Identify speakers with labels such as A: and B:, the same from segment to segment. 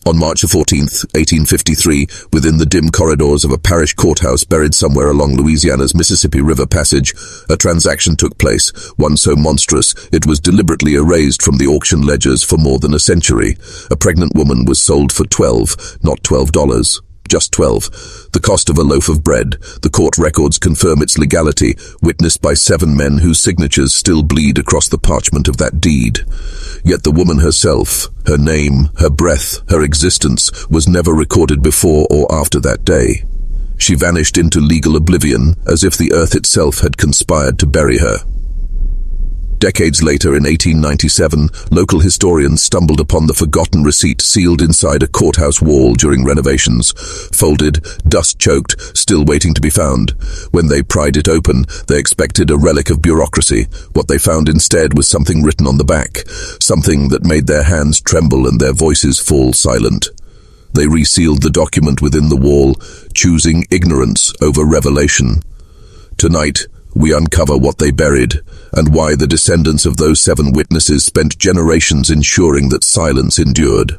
A: On March 14th, 1853, within the dim corridors of a parish courthouse buried somewhere along Louisiana's Mississippi River passage, a transaction took place, one so monstrous it was deliberately erased from the auction ledgers for more than a century. A pregnant woman was sold for not $12, just 12. The cost of a loaf of bread. The court records confirm its legality, witnessed by 7 men whose signatures still bleed across the parchment of that deed. Yet the woman herself, her name, her breath, her existence, was never recorded before or after that day. She vanished into legal oblivion, as if the earth itself had conspired to bury her. Decades later, in 1897, local historians stumbled upon the forgotten receipt sealed inside a courthouse wall during renovations, folded, dust-choked, still waiting to be found. When they pried it open, they expected a relic of bureaucracy. What they found instead was something written on the back, something that made their hands tremble and their voices fall silent. They resealed the document within the wall, choosing ignorance over revelation. Tonight, we uncover what they buried, and why the descendants of those 7 witnesses spent generations ensuring that silence endured.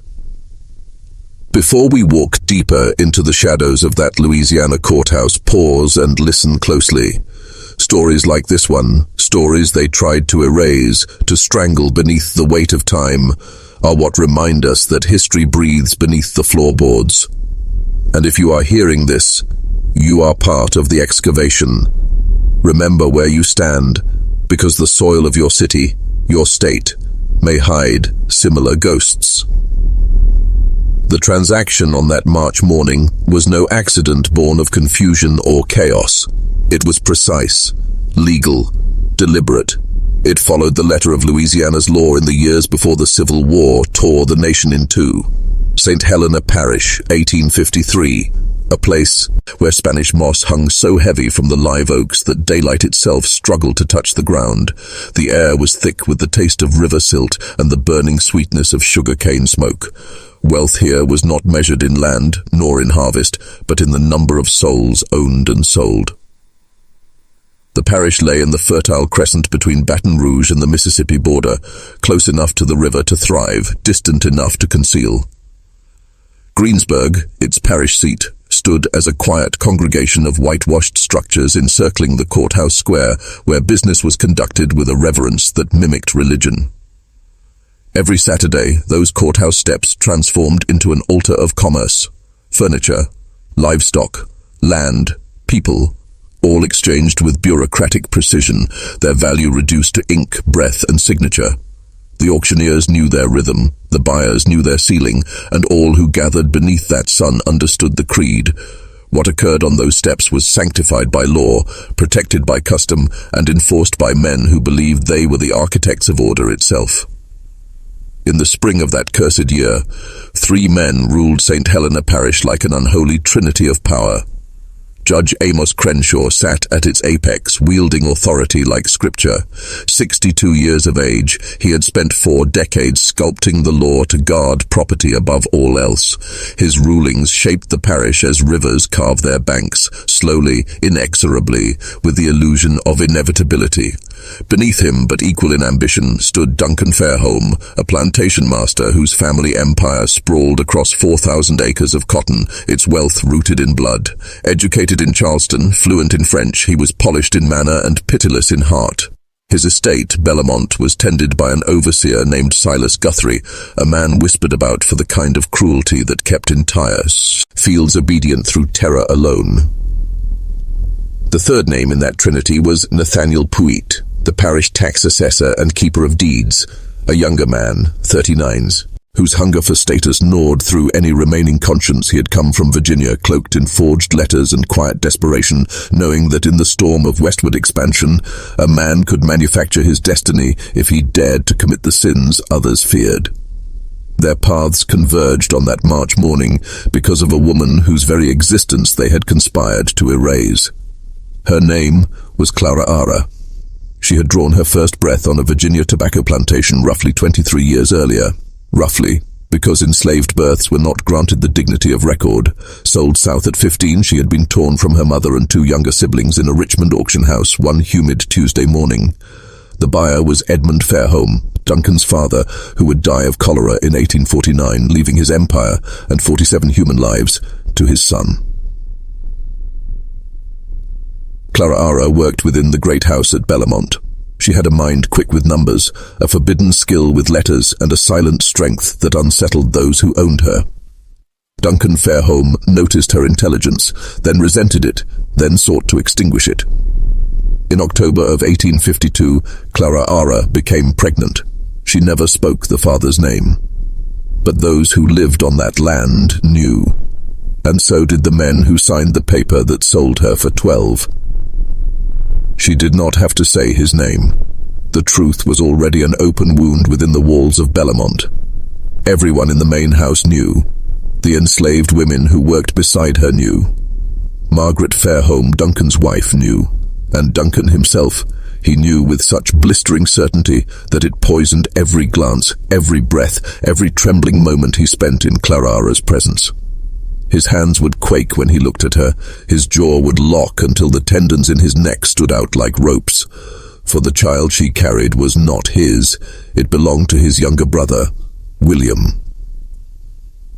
A: Before we walk deeper into the shadows of that Louisiana courthouse, pause and listen closely. Stories like this one, stories they tried to erase, to strangle beneath the weight of time, are what remind us that history breathes beneath the floorboards. And if you are hearing this, you are part of the excavation. Remember where you stand, because the soil of your city, your state, may hide similar ghosts. The transaction on that March morning was no accident born of confusion or chaos. It was precise, legal, deliberate. It followed the letter of Louisiana's law in the years before the Civil War tore the nation in two. St. Helena Parish, 1853. A place where Spanish moss hung so heavy from the live oaks that daylight itself struggled to touch the ground. The air was thick with the taste of river silt and the burning sweetness of sugar-cane smoke. Wealth here was not measured in land nor in harvest, but in the number of souls owned and sold. The parish lay in the fertile crescent between Baton Rouge and the Mississippi border, close enough to the river to thrive, distant enough to conceal. Greensburg, its parish seat, stood as a quiet congregation of whitewashed structures encircling the courthouse square, where business was conducted with a reverence that mimicked religion. Every Saturday, those courthouse steps transformed into an altar of commerce. Furniture, livestock, land, people, all exchanged with bureaucratic precision, their value reduced to ink, breath, and signature. The auctioneers knew their rhythm, the buyers knew their ceiling, and all who gathered beneath that sun understood the creed. What occurred on those steps was sanctified by law, protected by custom, and enforced by men who believed they were the architects of order itself. In the spring of that cursed year, 3 men ruled St. Helena Parish like an unholy trinity of power. Judge Amos Crenshaw sat at its apex, wielding authority like scripture. 62 years of age, he had spent 4 decades sculpting the law to guard property above all else. His rulings shaped the parish as rivers carve their banks, slowly, inexorably, with the illusion of inevitability. Beneath him, but equal in ambition, stood Duncan Fairholme, a plantation master whose family empire sprawled across 4,000 acres of cotton, its wealth rooted in blood. Educated in Charleston, fluent in French, he was polished in manner and pitiless in heart. His estate, Bellamont, was tended by an overseer named Silas Guthrie, a man whispered about for the kind of cruelty that kept entire fields obedient through terror alone. The third name in that trinity was Nathaniel Puit, the parish tax assessor and keeper of deeds, a younger man, 39s, whose hunger for status gnawed through any remaining conscience. He had come from Virginia, cloaked in forged letters and quiet desperation, knowing that in the storm of westward expansion, a man could manufacture his destiny if he dared to commit the sins others feared. Their paths converged on that March morning because of a woman whose very existence they had conspired to erase. Her name was Clara. She had drawn her first breath on a Virginia tobacco plantation roughly 23 years earlier. Roughly, because enslaved births were not granted the dignity of record. Sold south at 15, she had been torn from her mother and 2 younger siblings in a Richmond auction house one humid Tuesday morning. The buyer was Edmund Fairholme, Duncan's father, who would die of cholera in 1849, leaving his empire and 47 human lives to his son. Clara worked within the great house at Bellamont. She had a mind quick with numbers, a forbidden skill with letters, and a silent strength that unsettled those who owned her. Duncan Fairholme noticed her intelligence, then resented it, then sought to extinguish it. In October of 1852, Clara became pregnant. She never spoke the father's name. But those who lived on that land knew. And so did the men who signed the paper that sold her for 12. She did not have to say his name. The truth was already an open wound within the walls of Bellamont. Everyone in the main house knew. The enslaved women who worked beside her knew. Margaret Fairholme, Duncan's wife, knew. And Duncan himself, he knew with such blistering certainty that it poisoned every glance, every breath, every trembling moment he spent in Clara's presence. His hands would quake when he looked at her, his jaw would lock until the tendons in his neck stood out like ropes. For the child she carried was not his, it belonged to his younger brother, William.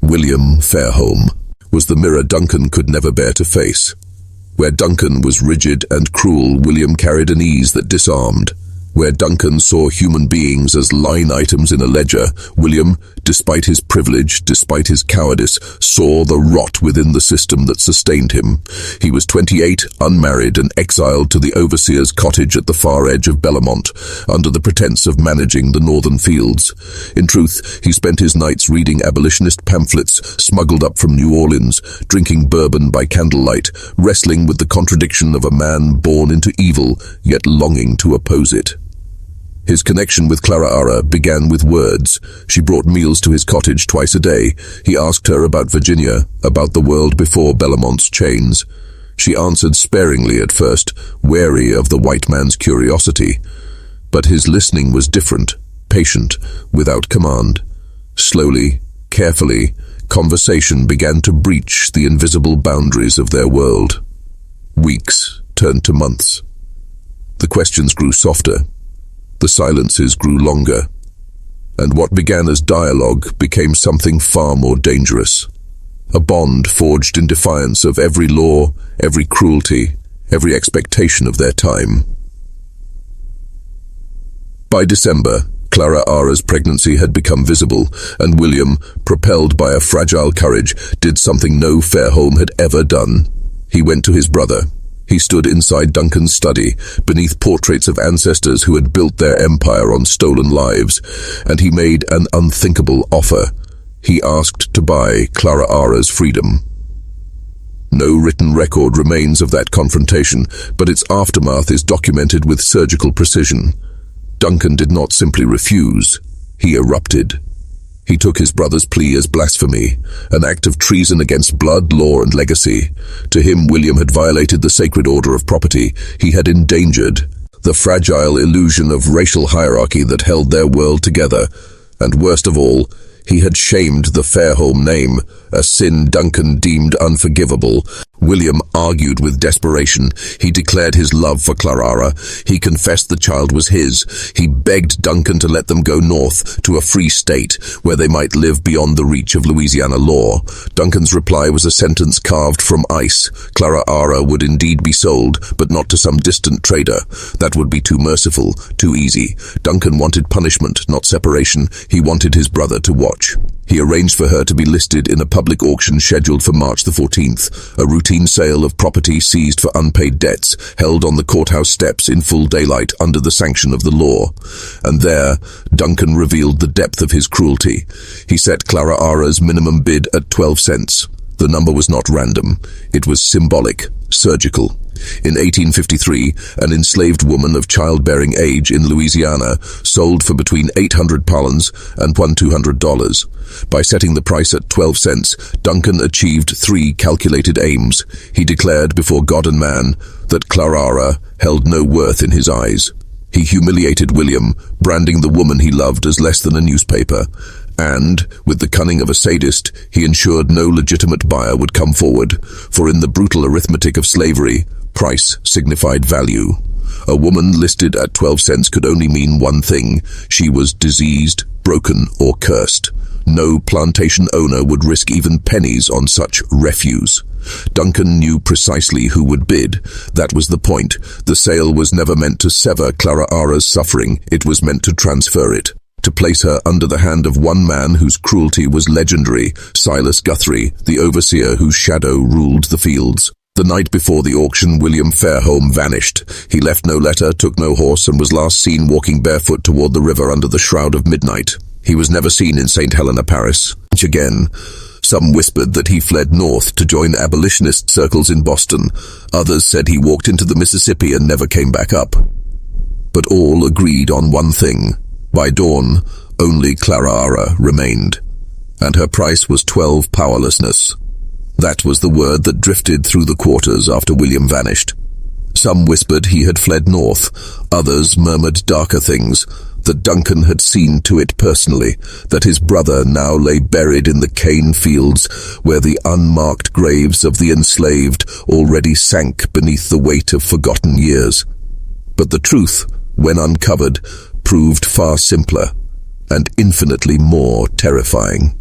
A: William Fairholme was the mirror Duncan could never bear to face. Where Duncan was rigid and cruel, William carried an ease that disarmed. Where Duncan saw human beings as line items in a ledger, William, despite his privilege, despite his cowardice, saw the rot within the system that sustained him. He was 28, unmarried, and exiled to the overseer's cottage at the far edge of Bellamont, under the pretense of managing the northern fields. In truth, he spent his nights reading abolitionist pamphlets smuggled up from New Orleans, drinking bourbon by candlelight, wrestling with the contradiction of a man born into evil, yet longing to oppose it. His connection with Clara began with words. She brought meals to his cottage twice a day. He asked her about Virginia, about the world before Bellamont's chains. She answered sparingly at first, wary of the white man's curiosity. But his listening was different, patient, without command. Slowly, carefully, conversation began to breach the invisible boundaries of their world. Weeks turned to months. The questions grew softer. The silences grew longer, and what began as dialogue became something far more dangerous. A bond forged in defiance of every law, every cruelty, every expectation of their time. By December, Clara's pregnancy had become visible, and William, propelled by a fragile courage, did something no Fairholme had ever done. He went to his brother. He stood inside Duncan's study, beneath portraits of ancestors who had built their empire on stolen lives, and he made an unthinkable offer. He asked to buy Clara's freedom. No written record remains of that confrontation, but its aftermath is documented with surgical precision. Duncan did not simply refuse, he erupted. He took his brother's plea as blasphemy, an act of treason against blood, law, and legacy. To him, William had violated the sacred order of property. He had endangered the fragile illusion of racial hierarchy that held their world together. And worst of all, he had shamed the Fairholme name, a sin Duncan deemed unforgivable. William argued with desperation. He declared his love for Clara. He confessed the child was his. He begged Duncan to let them go north to a free state where they might live beyond the reach of Louisiana law. Duncan's reply was a sentence carved from ice. Clara would indeed be sold, but not to some distant trader. That would be too merciful, too easy. Duncan wanted punishment, not separation. He wanted his brother to watch. He arranged for her to be listed in a public auction scheduled for March the 14th, a routine sale of property seized for unpaid debts, held on the courthouse steps in full daylight under the sanction of the law. And there, Duncan revealed the depth of his cruelty. He set Clara's minimum bid at 12 cents. The number was not random. It was symbolic, surgical. In 1853, an enslaved woman of childbearing age in Louisiana sold for between £800 and $200. By setting the price at 12 cents, Duncan achieved 3 calculated aims. He declared before God and man that Clara held no worth in his eyes. He humiliated William, branding the woman he loved as less than a newspaper. And, with the cunning of a sadist, he ensured no legitimate buyer would come forward, for in the brutal arithmetic of slavery, price signified value. A woman listed at 12 cents could only mean one thing. She was diseased, broken, or cursed. No plantation owner would risk even pennies on such refuse. Duncan knew precisely who would bid. That was the point. The sale was never meant to sever Clara's suffering. It was meant to transfer it, to place her under the hand of one man whose cruelty was legendary, Silas Guthrie, the overseer whose shadow ruled the fields. The night before the auction, William Fairholme vanished. He left no letter, took no horse, and was last seen walking barefoot toward the river under the shroud of midnight. He was never seen in St. Helena Parish again. Some whispered that he fled north to join abolitionist circles in Boston. Others said he walked into the Mississippi and never came back up. But all agreed on one thing. By dawn, only Clara remained, and her price was 12 powerlessness. That was the word that drifted through the quarters after William vanished. Some whispered he had fled north. Others murmured darker things, that Duncan had seen to it personally, that his brother now lay buried in the cane fields where the unmarked graves of the enslaved already sank beneath the weight of forgotten years. But the truth, when uncovered, proved far simpler and infinitely more terrifying.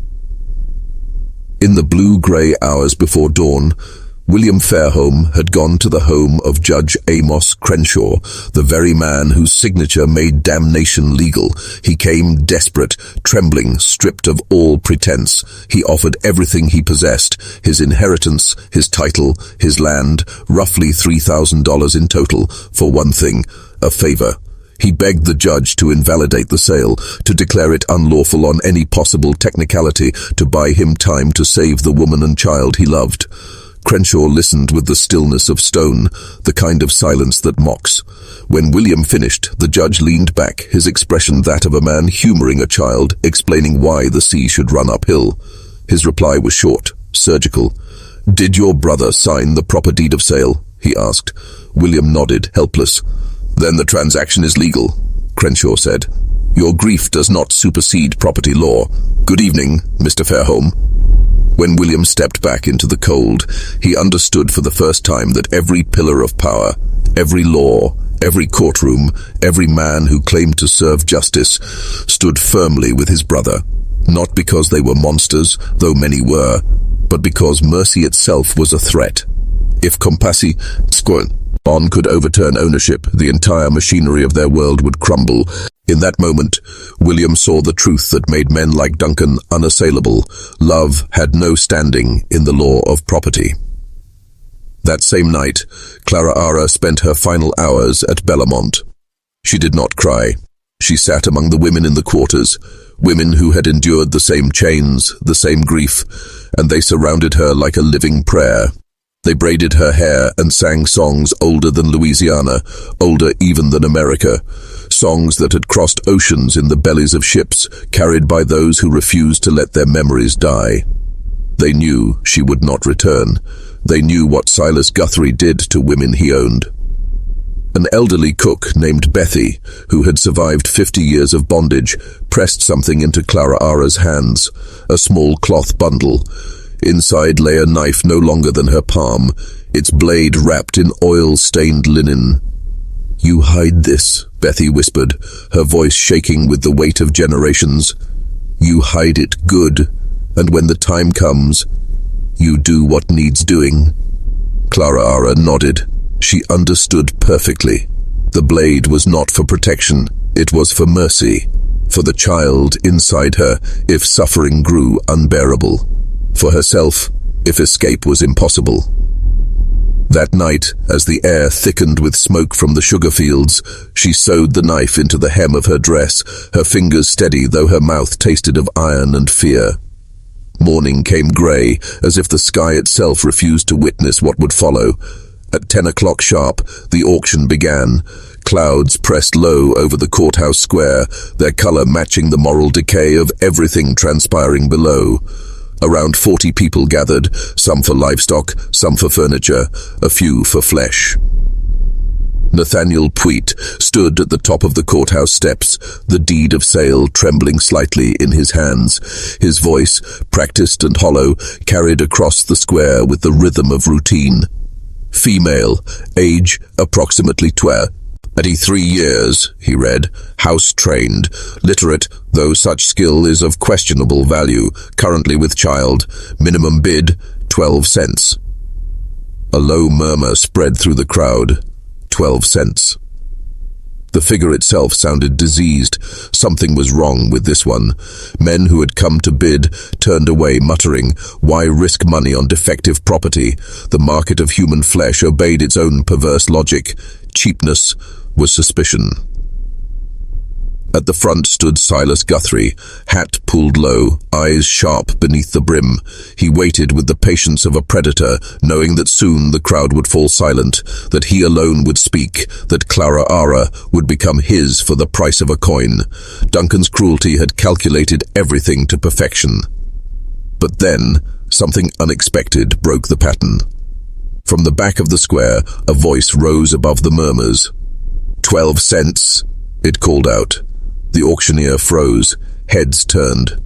A: In the blue-grey hours before dawn, William Fairholme had gone to the home of Judge Amos Crenshaw, the very man whose signature made damnation legal. He came desperate, trembling, stripped of all pretense. He offered everything he possessed, his inheritance, his title, his land, roughly $3,000 in total, for one thing, a favor. He begged the judge to invalidate the sale, to declare it unlawful on any possible technicality, to buy him time to save the woman and child he loved. Crenshaw listened with the stillness of stone, the kind of silence that mocks. When William finished, the judge leaned back, his expression that of a man humoring a child, explaining why the sea should run uphill. His reply was short, surgical. "Did your brother sign the proper deed of sale?" he asked. William nodded, helpless. "Then the transaction is legal," Crenshaw said. "Your grief does not supersede property law. Good evening, Mr. Fairholme." When William stepped back into the cold, he understood for the first time that every pillar of power, every law, every courtroom, every man who claimed to serve justice, stood firmly with his brother. Not because they were monsters, though many were, but because mercy itself was a threat. If compassi on could overturn ownership, the entire machinery of their world would crumble. In that moment, William saw the truth that made men like Duncan unassailable. Love had no standing in the law of property. That same night, Clara spent her final hours at Bellamont. She did not cry. She sat among the women in the quarters, women who had endured the same chains, the same grief, and they surrounded her like a living prayer. They braided her hair and sang songs older than Louisiana, older even than America, songs that had crossed oceans in the bellies of ships, carried by those who refused to let their memories die. They knew she would not return. They knew what Silas Guthrie did to women he owned. An elderly cook named Bethy, who had survived 50 years of bondage, pressed something into Clara's hands, a small cloth bundle. Inside lay a knife no longer than her palm, its blade wrapped in oil-stained linen. "You hide this," Bethy whispered, her voice shaking with the weight of generations. "You hide it good, and when the time comes, you do what needs doing." Clara nodded. She understood perfectly. The blade was not for protection, it was for mercy, for the child inside her if suffering grew unbearable, for herself if escape was impossible. That night, as the air thickened with smoke from the sugar fields, she sewed the knife into the hem of her dress, her fingers steady though her mouth tasted of iron and fear. Morning came grey, as if the sky itself refused to witness what would follow. At 10 o'clock sharp, the auction began. Clouds pressed low over the courthouse square, their color matching the moral decay of everything transpiring below. Around 40 people gathered, some for livestock, some for furniture, a few for flesh. Nathaniel Puit stood at the top of the courthouse steps, the deed of sale trembling slightly in his hands. His voice, practiced and hollow, carried across the square with the rhythm of routine. Female, age approximately 12, "23 years," he read. "House-trained. Literate, though such skill is of questionable value. Currently with child. Minimum bid, 12 cents. A low murmur spread through the crowd. 12 cents. The figure itself sounded diseased. Something was wrong with this one. Men who had come to bid turned away, muttering, "Why risk money on defective property?" The market of human flesh obeyed its own perverse logic. Cheapness was suspicion. At the front stood Silas Guthrie, hat pulled low, eyes sharp beneath the brim. He waited with the patience of a predator, knowing that soon the crowd would fall silent, that he alone would speak, that Clara would become his for the price of a coin. Duncan's cruelty had calculated everything to perfection. But then, something unexpected broke the pattern. From the back of the square, a voice rose above the murmurs. 12 cents, it called out. The auctioneer froze, heads turned.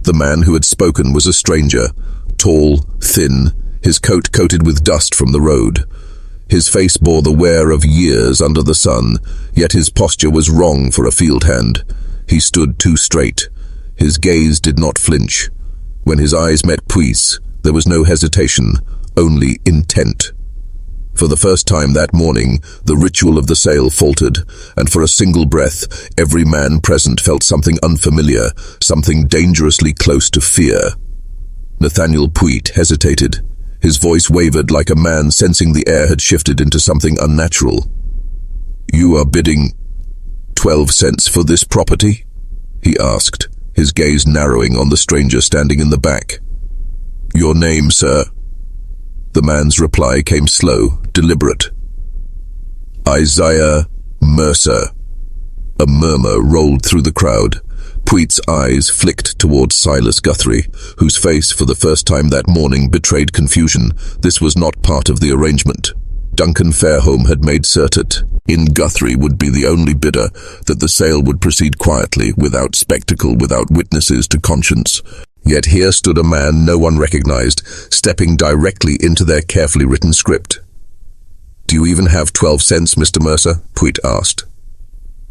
A: The man who had spoken was a stranger, tall, thin, his coat coated with dust from the road. His face bore the wear of years under the sun, yet his posture was wrong for a field hand. He stood too straight. His gaze did not flinch. When his eyes met Puys, there was no hesitation, only intent. For the first time that morning, the ritual of the sale faltered, and for a single breath, every man present felt something unfamiliar, something dangerously close to fear. Nathaniel Puys hesitated. His voice wavered like a man sensing the air had shifted into something unnatural. "You are bidding 12 cents for this property?" he asked, his gaze narrowing on the stranger standing in the back. "Your name, sir?" The man's reply came slow, deliberate. "Isaiah Mercer." A murmur rolled through the crowd. Puig's eyes flicked towards Silas Guthrie, whose face for the first time that morning betrayed confusion. This was not part of the arrangement. Duncan Fairholme had made certain Guthrie would be the only bidder, that the sale would proceed quietly, without spectacle, without witnesses to conscience. Yet here stood a man no one recognized, stepping directly into their carefully written script. "Do you even have 12 cents, Mr. Mercer?" Puig asked.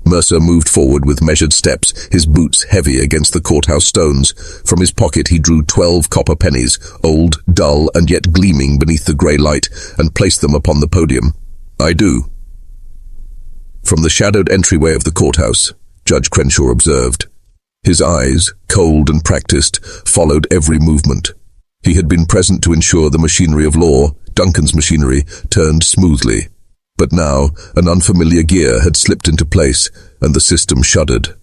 A: Mercer moved forward with measured steps, his boots heavy against the courthouse stones. From his pocket he drew 12 copper pennies, old, dull, and yet gleaming beneath the grey light, and placed them upon the podium. "I do." From the shadowed entryway of the courthouse, Judge Crenshaw observed. His eyes, cold and practiced, followed every movement. He had been present to ensure the machinery of law, Duncan's machinery, turned smoothly. But now, an unfamiliar gear had slipped into place, and the system shuddered.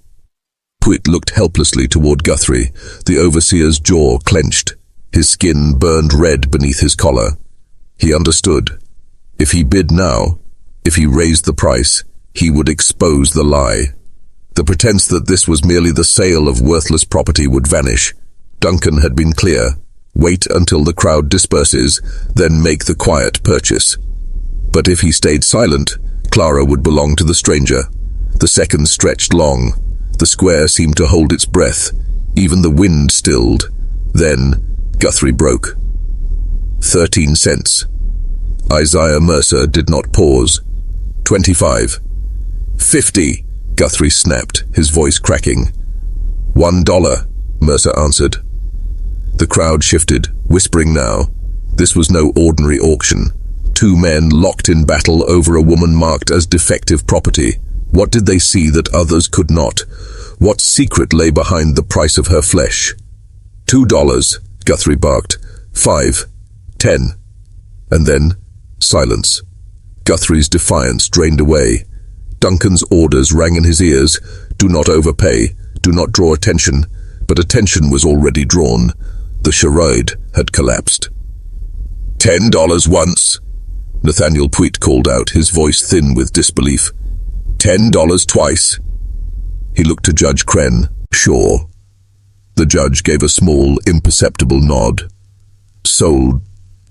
A: Puig looked helplessly toward Guthrie, the overseer's jaw clenched. His skin burned red beneath his collar. He understood. If he bid now, if he raised the price, he would expose the lie. The pretense that this was merely the sale of worthless property would vanish. Duncan had been clear. Wait until the crowd disperses, then make the quiet purchase. But if he stayed silent, Clara would belong to the stranger. The seconds stretched long. The square seemed to hold its breath. Even the wind stilled. Then, Guthrie broke. 13 cents. Isaiah Mercer did not pause. 25. 50. Guthrie snapped, his voice cracking. $1, Mercer answered. The crowd shifted, whispering now. This was no ordinary auction. Two men locked in battle over a woman marked as defective property. What did they see that others could not? What secret lay behind the price of her flesh? $2, Guthrie barked. 5, 10. And then, silence. Guthrie's defiance drained away. Duncan's orders rang in his ears. Do not overpay. Do not draw attention. But attention was already drawn. The charade had collapsed. $10 once, Nathaniel Puig called out, his voice thin with disbelief. $10 twice. He looked to Judge Cren. Sure. The judge gave a small, imperceptible nod. Sold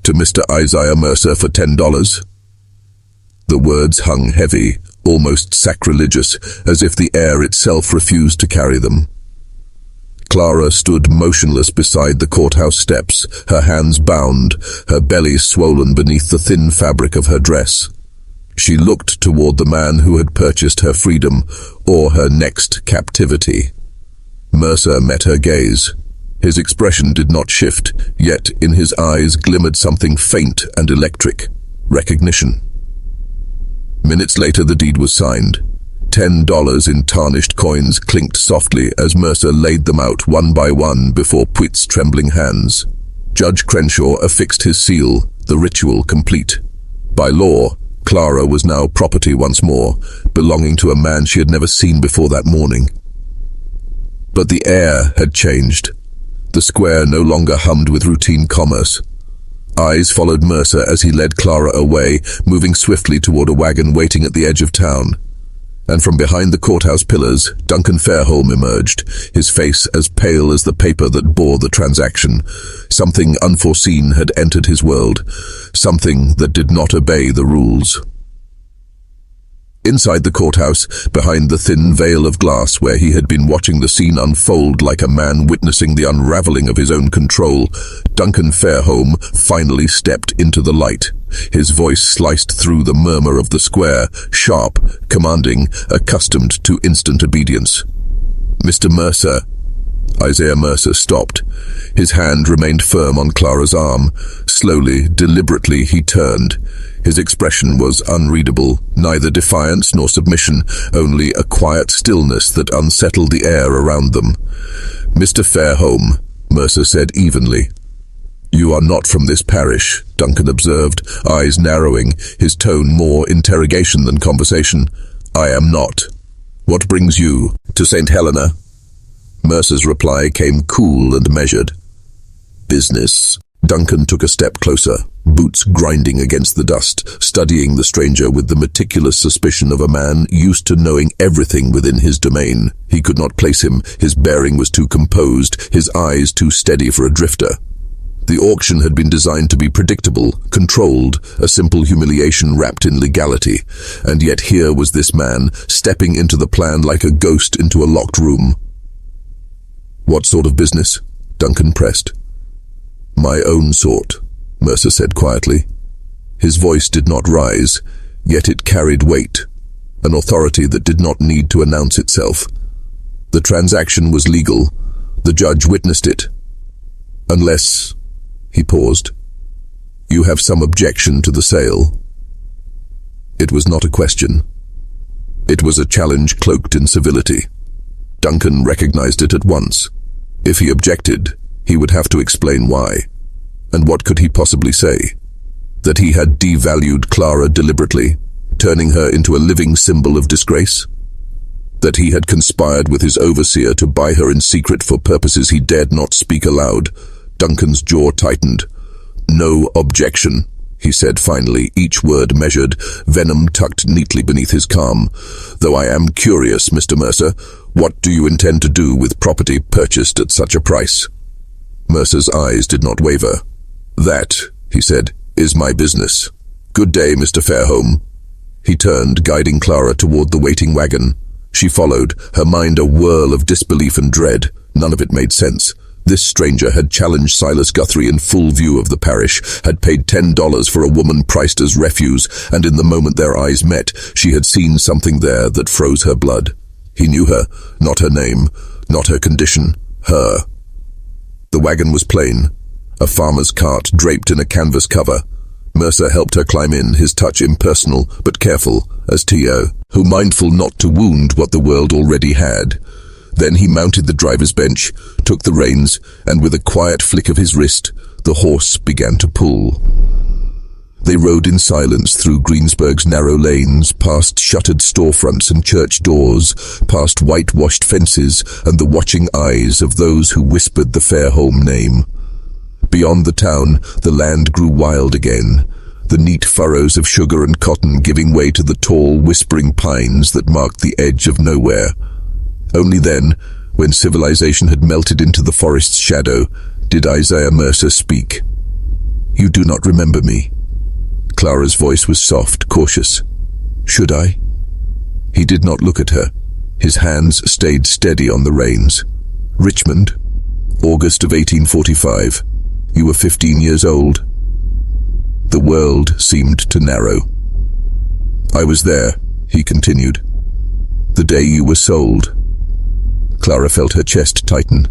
A: to Mr. Isaiah Mercer for $10. The words hung heavy, almost sacrilegious, as if the air itself refused to carry them. Clara stood motionless beside the courthouse steps, her hands bound, her belly swollen beneath the thin fabric of her dress. She looked toward the man who had purchased her freedom or her next captivity. Mercer met her gaze. His expression did not shift, yet in his eyes glimmered something faint and electric: recognition. Minutes later, the deed was signed. $10 in tarnished coins clinked softly as Mercer laid them out one by one before Pwitt's trembling hands. Judge Crenshaw affixed his seal, the ritual complete. By law, Clara was now property once more, belonging to a man she had never seen before that morning. But the air had changed. The square no longer hummed with routine commerce. Eyes followed Mercer as he led Clara away, moving swiftly toward a wagon waiting at the edge of town. And from behind the courthouse pillars, Duncan Fairholme emerged, his face as pale as the paper that bore the transaction. Something unforeseen had entered his world, something that did not obey the rules. Inside the courthouse, behind the thin veil of glass where he had been watching the scene unfold like a man witnessing the unraveling of his own control, Duncan Fairholme finally stepped into the light. His voice sliced through the murmur of the square, sharp, commanding, accustomed to instant obedience. "Mr. Mercer." Isaiah Mercer stopped. His hand remained firm on Clara's arm. Slowly, deliberately, he turned. His expression was unreadable, neither defiance nor submission, only a quiet stillness that unsettled the air around them. "Mr. Fairholme," Mercer said evenly. "You are not from this parish," Duncan observed, eyes narrowing, his tone more interrogation than conversation. "I am not. What brings you to St. Helena?" Mercer's reply came cool and measured. "Business." Duncan took a step closer, boots grinding against the dust, studying the stranger with the meticulous suspicion of a man used to knowing everything within his domain. He could not place him, his bearing was too composed, his eyes too steady for a drifter. The auction had been designed to be predictable, controlled, a simple humiliation wrapped in legality, and yet here was this man, stepping into the plan like a ghost into a locked room. "What sort of business?" Duncan pressed. "My own sort," Mercer said quietly. His voice did not rise, yet it carried weight, an authority that did not need to announce itself. The transaction was legal. The judge witnessed it. "Unless," he paused, "you have some objection to the sale." It was not a question. It was a challenge cloaked in civility. Duncan recognized it at once. If he objected, he would have to explain why. And what could he possibly say? That he had devalued Clara deliberately, turning her into a living symbol of disgrace? That he had conspired with his overseer to buy her in secret for purposes he dared not speak aloud? Duncan's jaw tightened. "No objection," he said finally, each word measured, venom tucked neatly beneath his calm. "Though I am curious, Mr. Mercer, what do you intend to do with property purchased at such a price?" Mercer's eyes did not waver. "That," he said, "is my business. Good day, Mr. Fairholme." He turned, guiding Clara toward the waiting wagon. She followed, her mind a whirl of disbelief and dread. None of it made sense. This stranger had challenged Silas Guthrie in full view of the parish, had paid $10 for a woman priced as refuse, and in the moment their eyes met, she had seen something there that froze her blood. He knew her, not her name, not her condition, her. The wagon was plain, a farmer's cart draped in a canvas cover. Mercer helped her climb in, his touch impersonal but careful, as T.O., who mindful not to wound what the world already had. Then he mounted the driver's bench, took the reins, and with a quiet flick of his wrist, the horse began to pull. They rode in silence through Greensburg's narrow lanes, past shuttered storefronts and church doors, past whitewashed fences and the watching eyes of those who whispered the Fairholme name. Beyond the town, the land grew wild again, the neat furrows of sugar and cotton giving way to the tall, whispering pines that marked the edge of nowhere. Only then, when civilization had melted into the forest's shadow, did Isaiah Mercer speak. "You do not remember me." Clara's voice was soft, cautious. "Should I?" He did not look at her. His hands stayed steady on the reins. "Richmond, August of 1845. You were 15 years old." The world seemed to narrow. I was there, he continued. The day you were sold. Clara felt her chest tighten.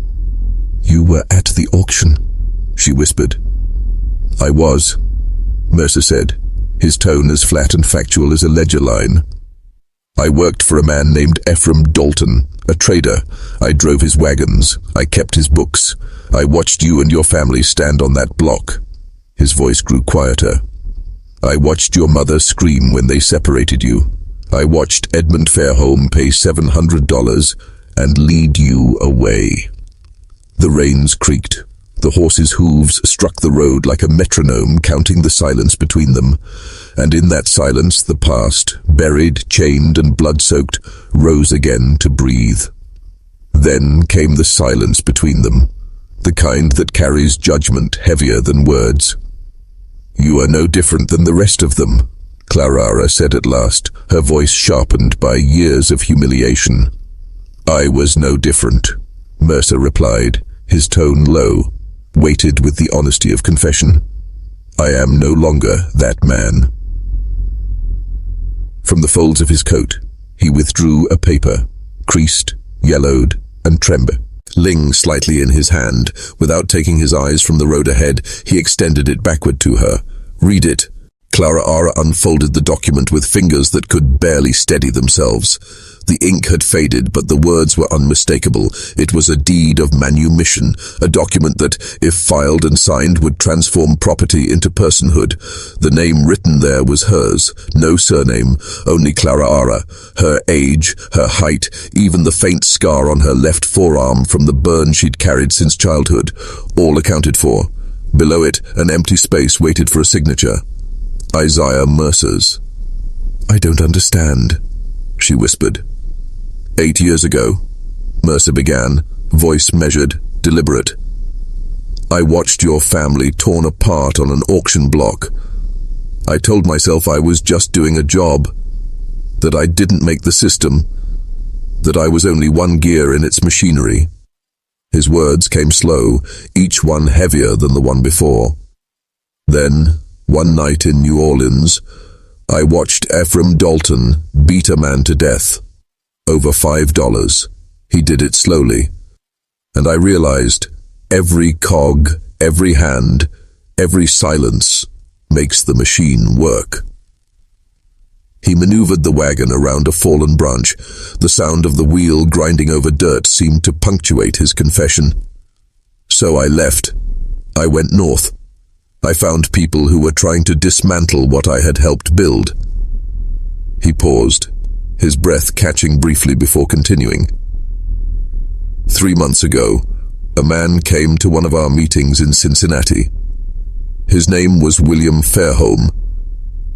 A: You were at the auction, she whispered. I was, Mercer said, his tone as flat and factual as a ledger line. I worked for a man named Ephraim Dalton, a trader. I drove his wagons. I kept his books. I watched you and your family stand on that block. His voice grew quieter. I watched your mother scream when they separated you. I watched Edmund Fairholme pay $700 and lead you away. The reins creaked. The horses' hooves struck the road like a metronome, counting the silence between them. And in that silence, the past, buried, chained, and blood-soaked, rose again to breathe. Then came the silence between them, the kind that carries judgment heavier than words. You are no different than the rest of them, Clara said at last, her voice sharpened by years of humiliation. I was no different, Mercer replied, his tone low, weighted with the honesty of confession. I am no longer that man. From the folds of his coat, he withdrew a paper, creased, yellowed, and trembling slightly in his hand. Without taking his eyes from the road ahead, he extended it backward to her. Read it. Clara unfolded the document with fingers that could barely steady themselves. The ink had faded, but the words were unmistakable. It was a deed of manumission, a document that, if filed and signed, would transform property into personhood. The name written there was hers, no surname, only Clara. Her age, her height, even the faint scar on her left forearm from the burn she'd carried since childhood, all accounted for. Below it, an empty space waited for a signature. Isaiah Mercer's. I don't understand, she whispered. 8 years ago, Mercer began, voice measured, deliberate. I watched your family torn apart on an auction block. I told myself I was just doing a job, that I didn't make the system, that I was only one gear in its machinery. His words came slow, each one heavier than the one before. Then, one night in New Orleans, I watched Ephraim Dalton beat a man to death. Over $5. He did it slowly. And I realized every cog, every hand, every silence makes the machine work. He maneuvered the wagon around a fallen branch. The sound of the wheel grinding over dirt seemed to punctuate his confession. So I left. I went north. I found people who were trying to dismantle what I had helped build. He paused, his breath catching briefly before continuing. 3 months ago, a man came to one of our meetings in Cincinnati. His name was William Fairholme.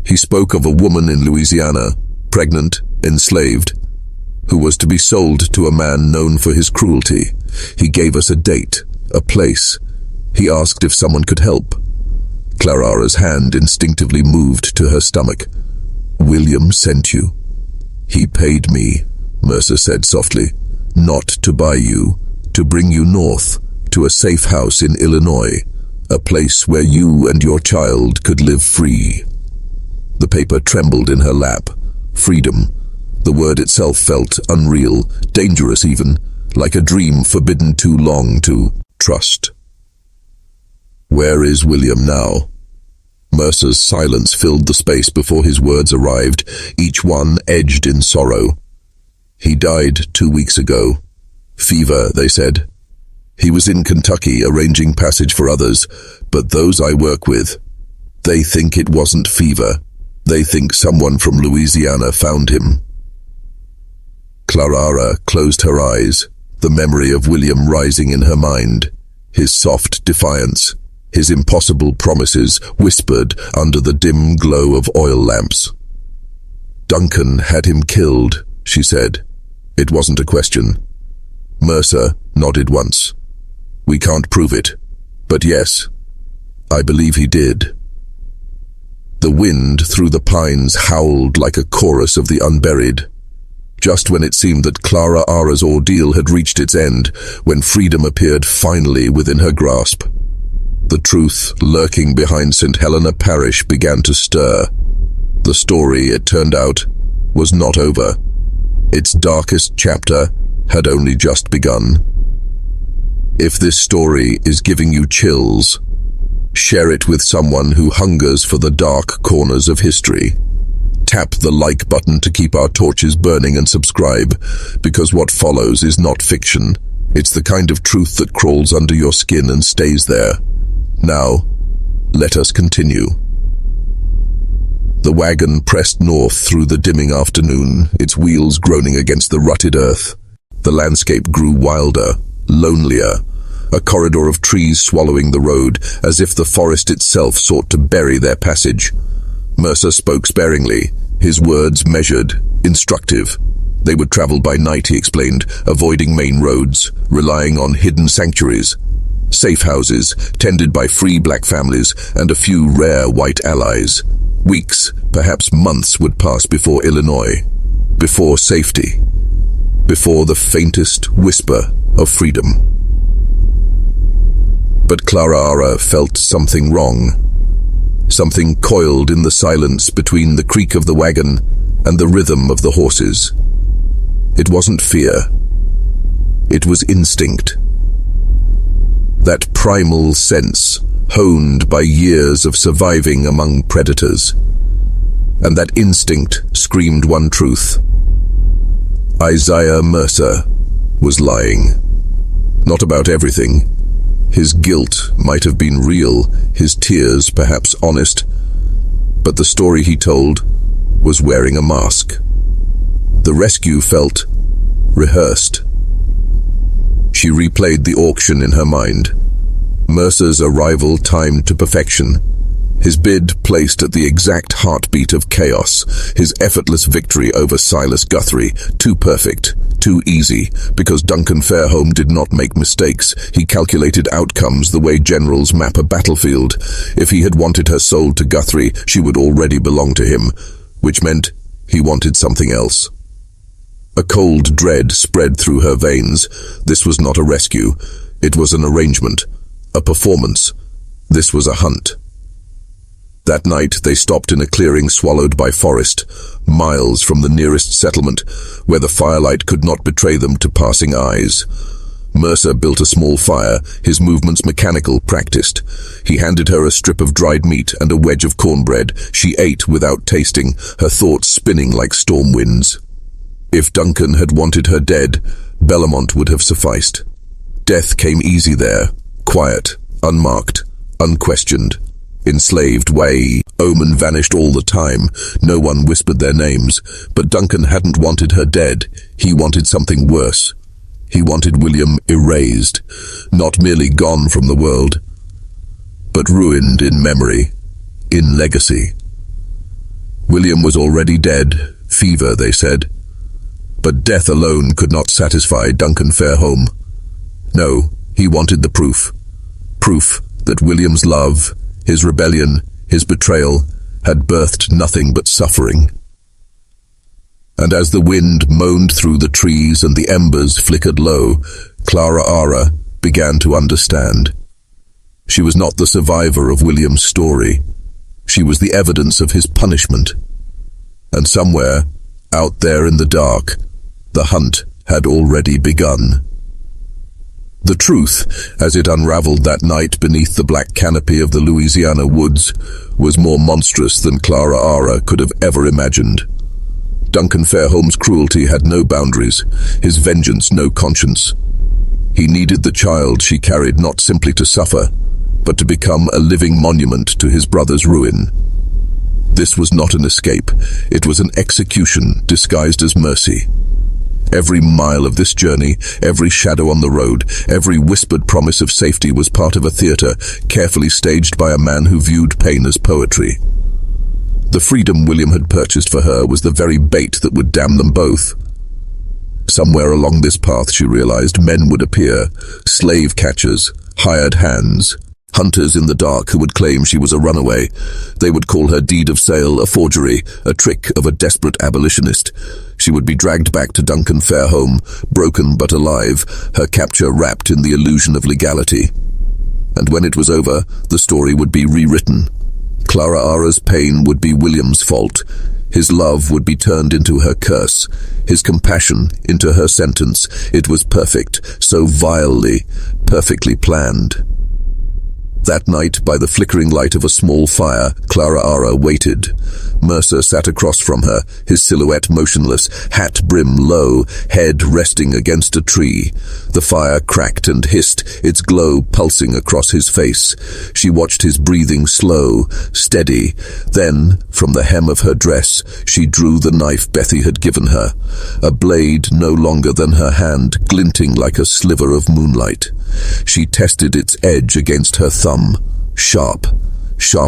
A: He spoke of a woman in Louisiana, pregnant, enslaved, who was to be sold to a man known for his cruelty. He gave us a date, a place. He asked if someone could help. Clara's hand instinctively moved to her stomach. William sent you. He paid me, Mercer said softly, not to buy you, to bring you north, to a safe house in Illinois, a place where you and your child could live free. The paper trembled in her lap. Freedom. The word itself felt unreal, dangerous even, like a dream forbidden too long to trust. Where is William now? Mercer's silence filled the space before his words arrived, each one edged in sorrow. He died 2 weeks ago. Fever, they said. He was in Kentucky arranging passage for others, but those I work with, they think it wasn't fever. They think someone from Louisiana found him. Clara closed her eyes, the memory of William rising in her mind, his soft defiance, his impossible promises whispered under the dim glow of oil lamps. Duncan had him killed, she said. It wasn't a question. Mercer nodded once. We can't prove it, but yes, I believe he did. The wind through the pines howled like a chorus of the unburied. Just when it seemed that Clara's ordeal had reached its end, when freedom appeared finally within her grasp, the truth lurking behind St. Helena Parish began to stir. The story, it turned out, was not over. Its darkest chapter had only just begun. If this story is giving you chills, share it with someone who hungers for the dark corners of history. Tap the like button to keep our torches burning and subscribe, because what follows is not fiction. It's the kind of truth that crawls under your skin and stays there. Now, let us continue. The wagon pressed north through the dimming afternoon, its wheels groaning against the rutted earth. The landscape grew wilder, lonelier, a corridor of trees swallowing the road, as if the forest itself sought to bury their passage. Mercer spoke sparingly, his words measured, instructive. They would travel by night, he explained, avoiding main roads, relying on hidden sanctuaries, safe houses, tended by free black families and a few rare white allies. Weeks, perhaps months would pass before Illinois, before safety, before the faintest whisper of freedom. But Clara felt something wrong. Something coiled in the silence between the creak of the wagon and the rhythm of the horses. It wasn't fear. It was instinct. That primal sense, honed by years of surviving among predators. And that instinct screamed one truth. Isaiah Mercer was lying. Not about everything. His guilt might have been real, his tears perhaps honest, but the story he told was wearing a mask. The rescue felt rehearsed. She replayed the auction in her mind. Mercer's arrival timed to perfection. His bid placed at the exact heartbeat of chaos. His effortless victory over Silas Guthrie. Too perfect, too easy. Because Duncan Fairholme did not make mistakes. He calculated outcomes the way generals map a battlefield. If he had wanted her sold to Guthrie, she would already belong to him, which meant he wanted something else. A cold dread spread through her veins. This was not a rescue. It was an arrangement. A performance. This was a hunt. That night they stopped in a clearing swallowed by forest, miles from the nearest settlement, where the firelight could not betray them to passing eyes. Mercer built a small fire, his movements mechanical, practiced. He handed her a strip of dried meat and a wedge of cornbread. She ate without tasting, her thoughts spinning like storm winds. If Duncan had wanted her dead, Bellamont would have sufficed. Death came easy there, quiet, unmarked, unquestioned. Enslaved way, Omen vanished all the time. No one whispered their names, but Duncan hadn't wanted her dead. He wanted something worse. He wanted William erased, not merely gone from the world, but ruined in memory, in legacy. William was already dead, fever, they said, but death alone could not satisfy Duncan Fairholme. No, he wanted the proof. Proof that William's love, his rebellion, his betrayal, had birthed nothing but suffering. And as the wind moaned through the trees and the embers flickered low, Clara began to understand. She was not the survivor of William's story. She was the evidence of his punishment. And somewhere, out there in the dark, the hunt had already begun. The truth, as it unraveled that night beneath the black canopy of the Louisiana woods, was more monstrous than Clara could have ever imagined. Duncan Fairholme's cruelty had no boundaries, his vengeance no conscience. He needed the child she carried not simply to suffer, but to become a living monument to his brother's ruin. This was not an escape, it was an execution disguised as mercy. Every mile of this journey, every shadow on the road, every whispered promise of safety was part of a theater carefully staged by a man who viewed pain as poetry. The freedom William had purchased for her was the very bait that would damn them both. Somewhere along this path, she realized, men would appear, slave catchers, hired hands, hunters in the dark who would claim she was a runaway. They would call her deed of sale a forgery, a trick of a desperate abolitionist. She would be dragged back to Duncan Fairholme, broken but alive, her capture wrapped in the illusion of legality. And when it was over, the story would be rewritten. Clara Ara's pain would be William's fault. His love would be turned into her curse, his compassion into her sentence. It was perfect, so vilely, perfectly planned. That night, by the flickering light of a small fire, Clara Ara waited. Mercer sat across from her, his silhouette motionless, hat brim low, head resting against a tree. The fire cracked and hissed, its glow pulsing across his face. She watched his breathing slow, steady. Then, from the hem of her dress, she drew the knife Bethy had given her, a blade no longer than her hand, glinting like a sliver of moonlight. She tested its edge against her thumb, sharp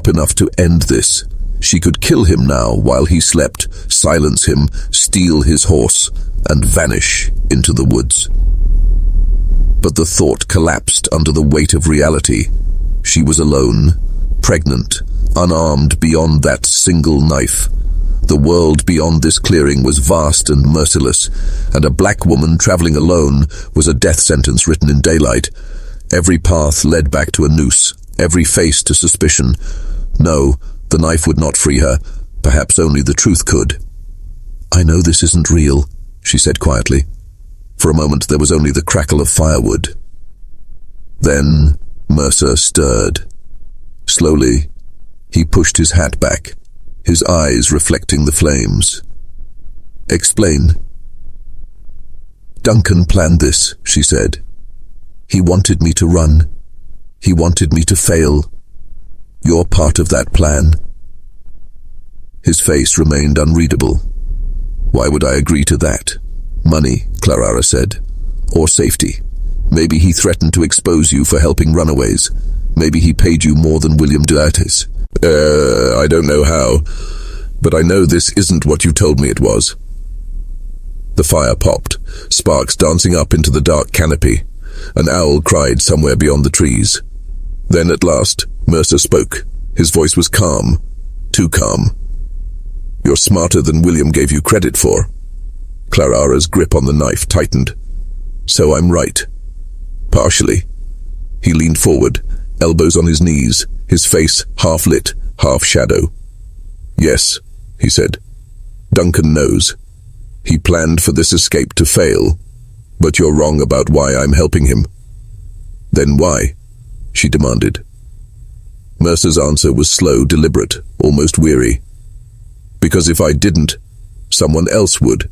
A: enough to end this. She could kill him now while he slept, silence him, steal his horse, and vanish into the woods. But the thought collapsed under the weight of reality. She was alone, pregnant, unarmed beyond that single knife. The world beyond this clearing was vast and merciless, and a black woman traveling alone was a death sentence written in daylight. Every path led back to a noose, every face to suspicion. No, the knife would not free her. Perhaps only the truth could. "I know this isn't real," she said quietly. For a moment there was only the crackle of firewood. Then Mercer stirred. Slowly, he pushed his hat back, his eyes reflecting the flames. "Explain." "Duncan planned this," she said. "He wanted me to run. He wanted me to fail. You're part of that plan." His face remained unreadable. "Why would I agree to that?" "Money," Clara said. "Or safety. Maybe he threatened to expose you for helping runaways. Maybe he paid you more than William Duatis." I don't know how, but I know this isn't what you told me it was." The fire popped, sparks dancing up into the dark canopy. An owl cried somewhere beyond the trees. Then at last, Mercer spoke. His voice was calm, too calm. "You're smarter than William gave you credit for." Clara's grip on the knife tightened. "So I'm right." "Partially." He leaned forward, elbows on his knees, his face half lit, half shadow. "Yes," he said. "Duncan knows. He planned for this escape to fail. But you're wrong about why I'm helping him." "Then why?" she demanded. Mercer's answer was slow, deliberate, almost weary. "Because if I didn't, someone else would.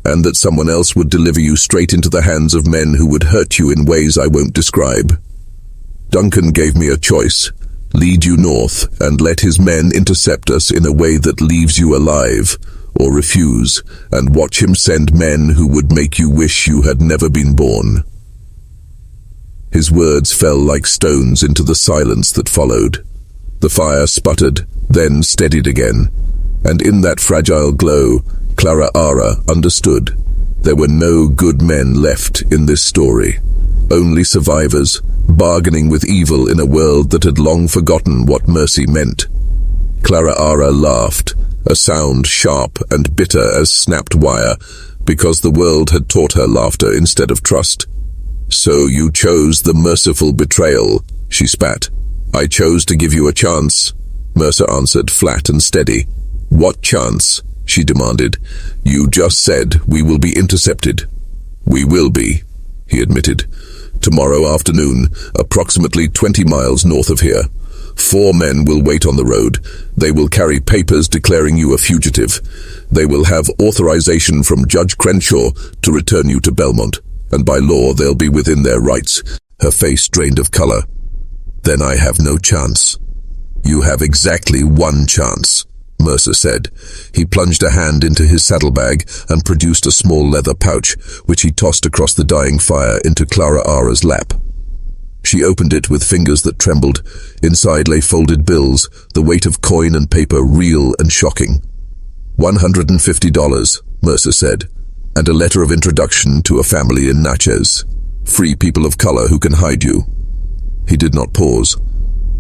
A: And that someone else would deliver you straight into the hands of men who would hurt you in ways I won't describe. Duncan gave me a choice. Lead you north and let his men intercept us in a way that leaves you alive, or refuse, and watch him send men who would make you wish you had never been born." His words fell like stones into the silence that followed. The fire sputtered, then steadied again, and in that fragile glow, Clara Ara understood. There were no good men left in this story. Only survivors, bargaining with evil in a world that had long forgotten what mercy meant. Clara Ara laughed, a sound sharp and bitter as snapped wire, because the world had taught her laughter instead of trust. "So you chose the merciful betrayal," she spat. "I chose to give you a chance," Mercer answered, flat and steady. "What chance?" she demanded. "You just said we will be intercepted." "We will be," he admitted. "Tomorrow afternoon, approximately 20 miles north of here. 4 men will wait on the road. They will carry papers declaring you a fugitive. They will have authorization from Judge Crenshaw to return you to Belmont, and by law they'll be within their rights." Her face drained of color. "Then I have no chance." "You have exactly 1 chance," Mercer said. He plunged a hand into his saddlebag and produced a small leather pouch, which he tossed across the dying fire into Clara Ara's lap. She opened it with fingers that trembled. Inside lay folded bills, the weight of coin and paper real and shocking. $150, Mercer said, and a letter of introduction to a family in Natchez. Free people of color who can hide you. He did not pause.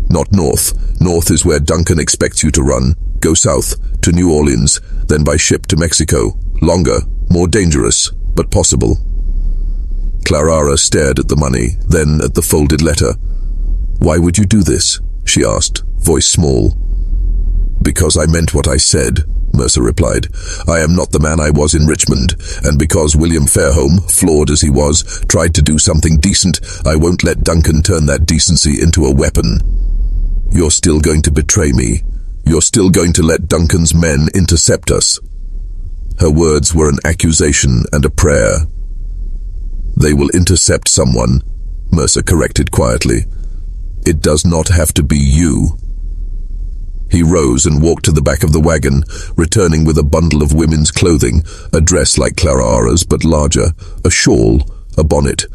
A: "Not north. North is where Duncan expects you to run. Go south, to New Orleans, then by ship to Mexico. Longer, more dangerous, but possible." Clara stared at the money, then at the folded letter. "Why would you do this?" she asked, voice small. Because I meant what I said, Mercer replied. I am not the man I was in Richmond, and because William Fairholme, flawed as he was, tried to do something decent, I won't let Duncan turn that decency into a weapon. You're still going to betray me. You're still going to let Duncan's men intercept us. Her words were an accusation and a prayer. They will intercept someone, Mercer corrected quietly. It does not have to be you. He rose and walked to the back of the wagon, returning with a bundle of women's clothing, a dress like Clara's but larger, a shawl, a bonnet.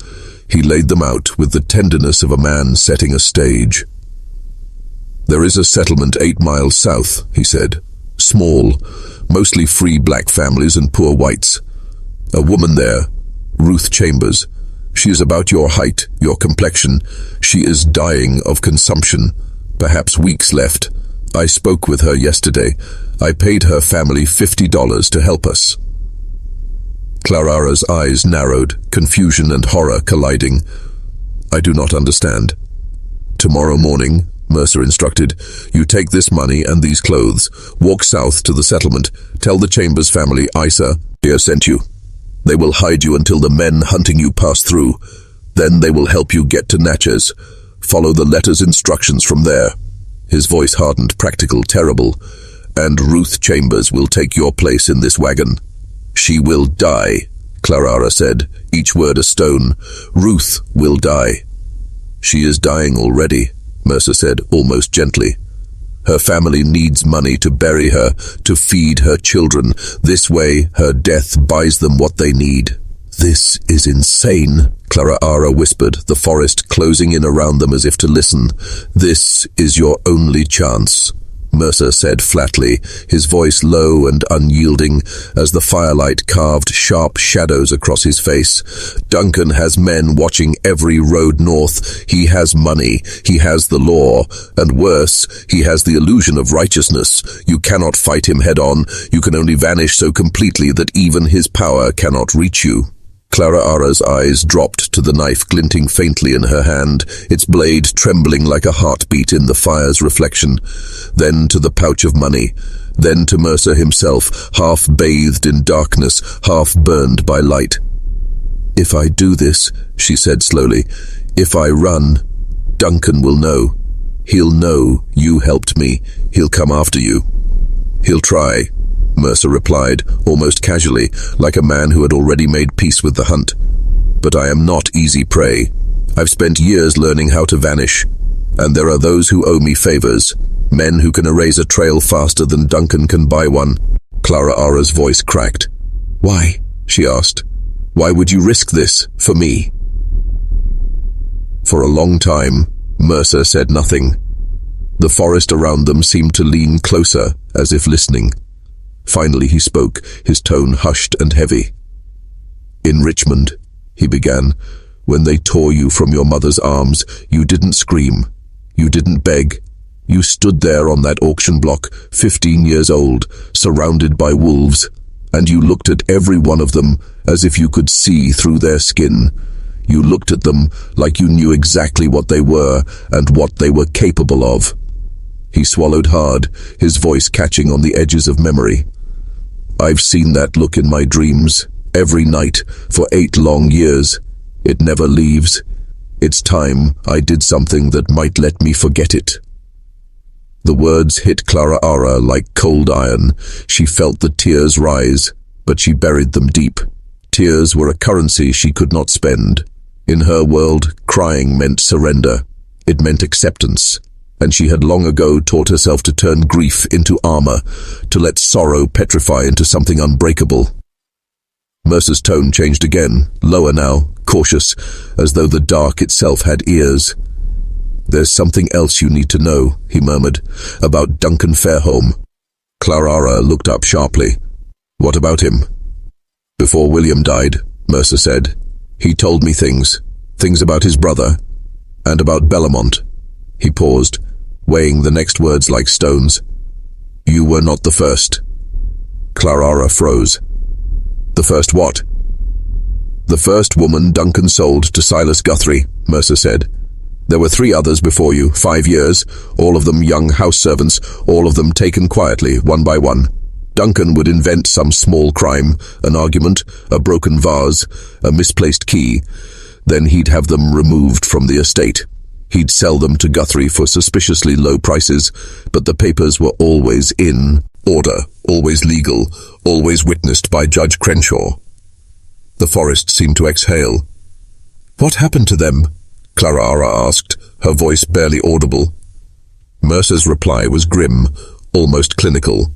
A: He laid them out with the tenderness of a man setting a stage. There is a settlement 8 miles south, he said. Small, mostly free black families and poor whites. A woman there, Ruth Chambers. She is about your height, your complexion. She is dying of consumption, perhaps weeks left. I spoke with her yesterday. I paid her family $50 to help us. Clara's eyes narrowed, confusion and horror colliding. I do not understand. Tomorrow morning, Mercer instructed, you take this money and these clothes, walk south to the settlement, tell the Chambers family Isa here sent you. They will hide you until the men hunting you pass through. Then they will help you get to Natchez. Follow the letter's instructions from there. His voice hardened, practical, terrible. And Ruth Chambers will take your place in this wagon. She will die, Clara said, each word a stone. Ruth will die. She is dying already, Mercer said, almost gently. Her family needs money to bury her, to feed her children. This way, her death buys them what they need. This is insane, Clara whispered, the forest closing in around them as if to listen. This is your only chance, Mercer said flatly, his voice low and unyielding as the firelight carved sharp shadows across his face. Duncan has men watching every road north. He has money. He has the law. And worse, he has the illusion of righteousness. You cannot fight him head on. You can only vanish so completely that even his power cannot reach you. Clara's eyes dropped to the knife glinting faintly in her hand, its blade trembling like a heartbeat in the fire's reflection. Then to the pouch of money. Then to Mercer himself, half bathed in darkness, half burned by light. If I do this, she said slowly, if I run, Duncan will know. He'll know you helped me. He'll come after you. He'll try, Mercer replied, almost casually, like a man who had already made peace with the hunt. But I am not easy prey. I've spent years learning how to vanish, and there are those who owe me favors, men who can erase a trail faster than Duncan can buy one. Clara's voice cracked. Why? She asked. Why would you risk this for me? For a long time, Mercer said nothing. The forest around them seemed to lean closer, as if listening. Finally he spoke, his tone hushed and heavy. In Richmond, he began, when they tore you from your mother's arms, you didn't scream. You didn't beg. You stood there on that auction block, 15 years old, surrounded by wolves, and you looked at every one of them as if you could see through their skin. You looked at them like you knew exactly what they were and what they were capable of. He swallowed hard, his voice catching on the edges of memory. I've seen that look in my dreams, every night, for 8 long years. It never leaves. It's time I did something that might let me forget it. The words hit Clara like cold iron. She felt the tears rise, but she buried them deep. Tears were a currency she could not spend. In her world, crying meant surrender. It meant acceptance. And she had long ago taught herself to turn grief into armor, to let sorrow petrify into something unbreakable. Mercer's tone changed again, lower now, cautious, as though the dark itself had ears. There's something else you need to know, he murmured, about Duncan Fairholme. Clara looked up sharply. What about him? Before William died, Mercer said, he told me things about his brother, and about Bellamont. He paused, weighing the next words like stones. You were not the first. Clara froze. The first what? The first woman Duncan sold to Silas Guthrie, Mercer said. There were 3 others before you, 5 years, all of them young house servants, all of them taken quietly, one by one. Duncan would invent some small crime, an argument, a broken vase, a misplaced key. Then he'd have them removed from the estate. He'd sell them to Guthrie for suspiciously low prices, but the papers were always in order, always legal, always witnessed by Judge Crenshaw. The forest seemed to exhale. "What happened to them?" Clara asked, her voice barely audible. Mercer's reply was grim, almost clinical.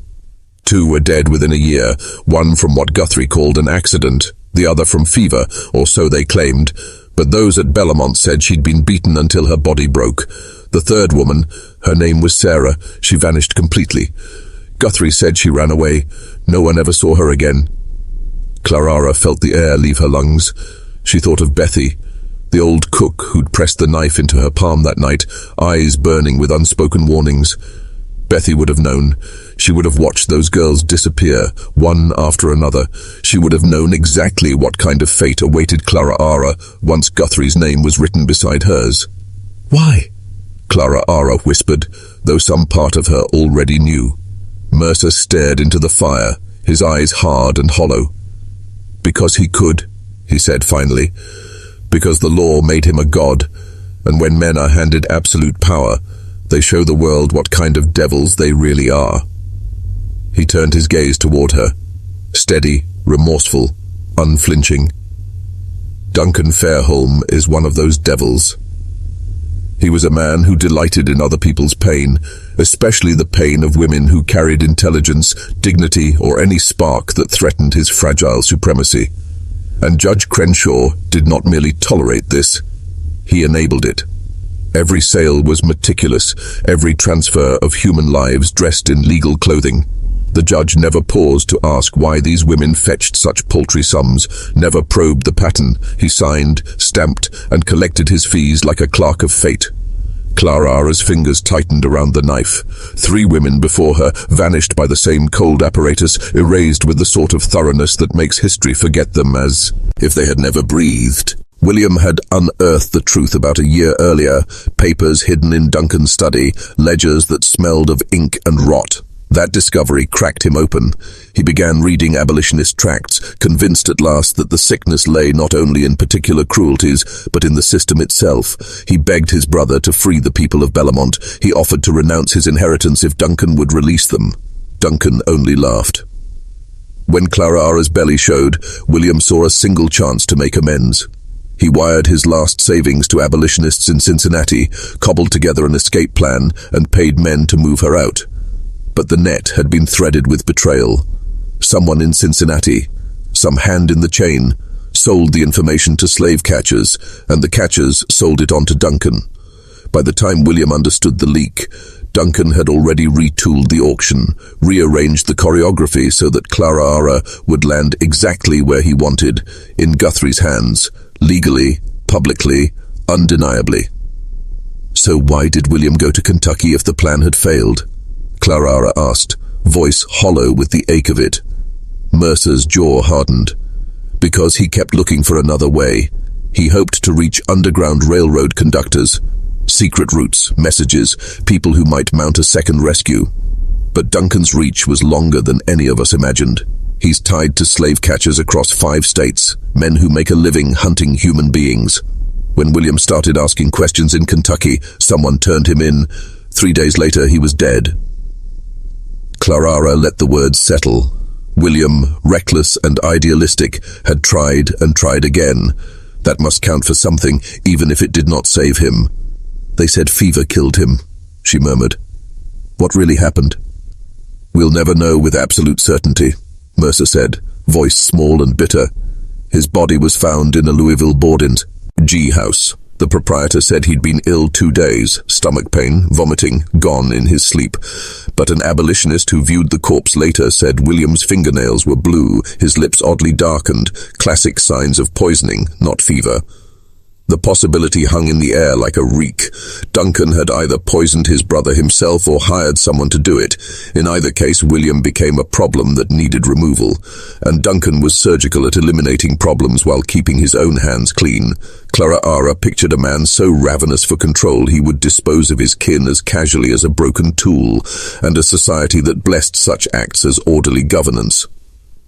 A: 2 were dead within a year, one from what Guthrie called an accident, the other from fever, or so they claimed, but those at Bellamont said she'd been beaten until her body broke. The 3rd woman, her name was Sarah, she vanished completely. Guthrie said she ran away. No one ever saw her again. Clara felt the air leave her lungs. She thought of Bethy, the old cook who'd pressed the knife into her palm that night, eyes burning with unspoken warnings. Bethy would have known. She would have watched those girls disappear, one after another. She would have known exactly what kind of fate awaited Clara once Guthrie's name was written beside hers. "Why?" Clara whispered, though some part of her already knew. Mercer stared into the fire, his eyes hard and hollow. "Because he could," he said finally. "Because the law made him a god, and when men are handed absolute power, they show the world what kind of devils they really are." He turned his gaze toward her, steady, remorseful, unflinching. Duncan Fairholme is one of those devils. He was a man who delighted in other people's pain, especially the pain of women who carried intelligence, dignity, or any spark that threatened his fragile supremacy. And Judge Crenshaw did not merely tolerate this, he enabled it. Every sale was meticulous, every transfer of human lives dressed in legal clothing. The judge never paused to ask why these women fetched such paltry sums, never probed the pattern. He signed, stamped, and collected his fees like a clerk of fate. Clara's fingers tightened around the knife. 3 women before her vanished by the same cold apparatus, erased with the sort of thoroughness that makes history forget them as if they had never breathed. William had unearthed the truth about a year earlier, papers hidden in Duncan's study, ledgers that smelled of ink and rot. That discovery cracked him open. He began reading abolitionist tracts, convinced at last that the sickness lay not only in particular cruelties, but in the system itself. He begged his brother to free the people of Bellamont. He offered to renounce his inheritance if Duncan would release them. Duncan only laughed. When Clara's belly showed, William saw a single chance to make amends. He wired his last savings to abolitionists in Cincinnati, cobbled together an escape plan, and paid men to move her out. But the net had been threaded with betrayal. Someone in Cincinnati, some hand in the chain, sold the information to slave catchers, and the catchers sold it on to Duncan. By the time William understood the leak, Duncan had already retooled the auction, rearranged the choreography so that Clara would land exactly where he wanted, in Guthrie's hands, legally, publicly, undeniably. So why did William go to Kentucky if the plan had failed? Clara asked, voice hollow with the ache of it. Mercer's jaw hardened. Because he kept looking for another way. He hoped to reach Underground Railroad conductors, secret routes, messages, people who might mount a second rescue. But Duncan's reach was longer than any of us imagined. He's tied to slave catchers across 5 states, men who make a living hunting human beings. When William started asking questions in Kentucky, someone turned him in. 3 days later, he was dead. Clara let the words settle. William, reckless and idealistic, had tried and tried again. That must count for something, even if it did not save him. They said fever killed him, she murmured. What really happened? We'll never know with absolute certainty, Mercer said, voice small and bitter. His body was found in a Louisville boarding house. The proprietor said he'd been ill 2 days, stomach pain, vomiting, gone in his sleep. But an abolitionist who viewed the corpse later said William's fingernails were blue, his lips oddly darkened, classic signs of poisoning, not fever. The possibility hung in the air like a reek. Duncan had either poisoned his brother himself or hired someone to do it. In either case, William became a problem that needed removal, and Duncan was surgical at eliminating problems while keeping his own hands clean. Clara pictured a man so ravenous for control he would dispose of his kin as casually as a broken tool, and a society that blessed such acts as orderly governance.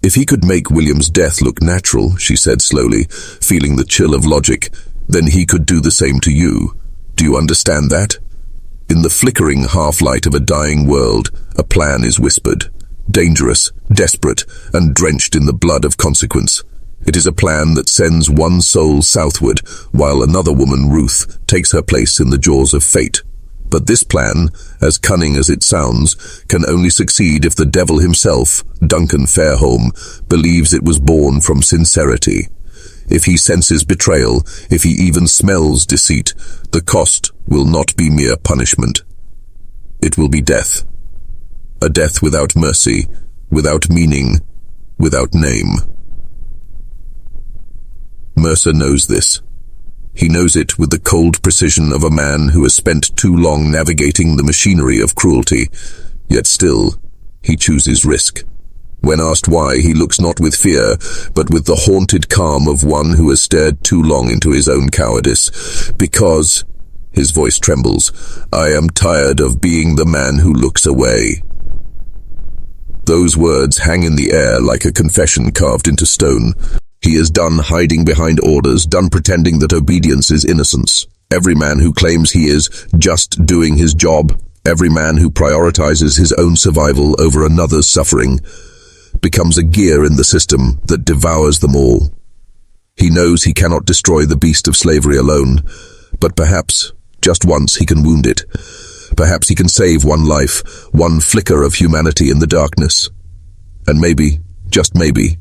A: If he could make William's death look natural, she said slowly, feeling the chill of logic, then he could do the same to you. Do you understand that? In the flickering half-light of a dying world, a plan is whispered. Dangerous, desperate, and drenched in the blood of consequence. It is a plan that sends one soul southward, while another woman, Ruth, takes her place in the jaws of fate. But this plan, as cunning as it sounds, can only succeed if the devil himself, Duncan Fairholme, believes it was born from sincerity. If he senses betrayal, if he even smells deceit, the cost will not be mere punishment. It will be death. A death without mercy, without meaning, without name. Mercer knows this. He knows it with the cold precision of a man who has spent too long navigating the machinery of cruelty, yet still, he chooses risk. When asked why, he looks not with fear, but with the haunted calm of one who has stared too long into his own cowardice. Because, his voice trembles, I am tired of being the man who looks away. Those words hang in the air like a confession carved into stone. He is done hiding behind orders, done pretending that obedience is innocence. Every man who claims he is just doing his job, every man who prioritizes his own survival over another's suffering, becomes a gear in the system that devours them all. He knows he cannot destroy the beast of slavery alone, but perhaps, just once, he can wound it. Perhaps he can save one life, one flicker of humanity in the darkness. And maybe, just maybe,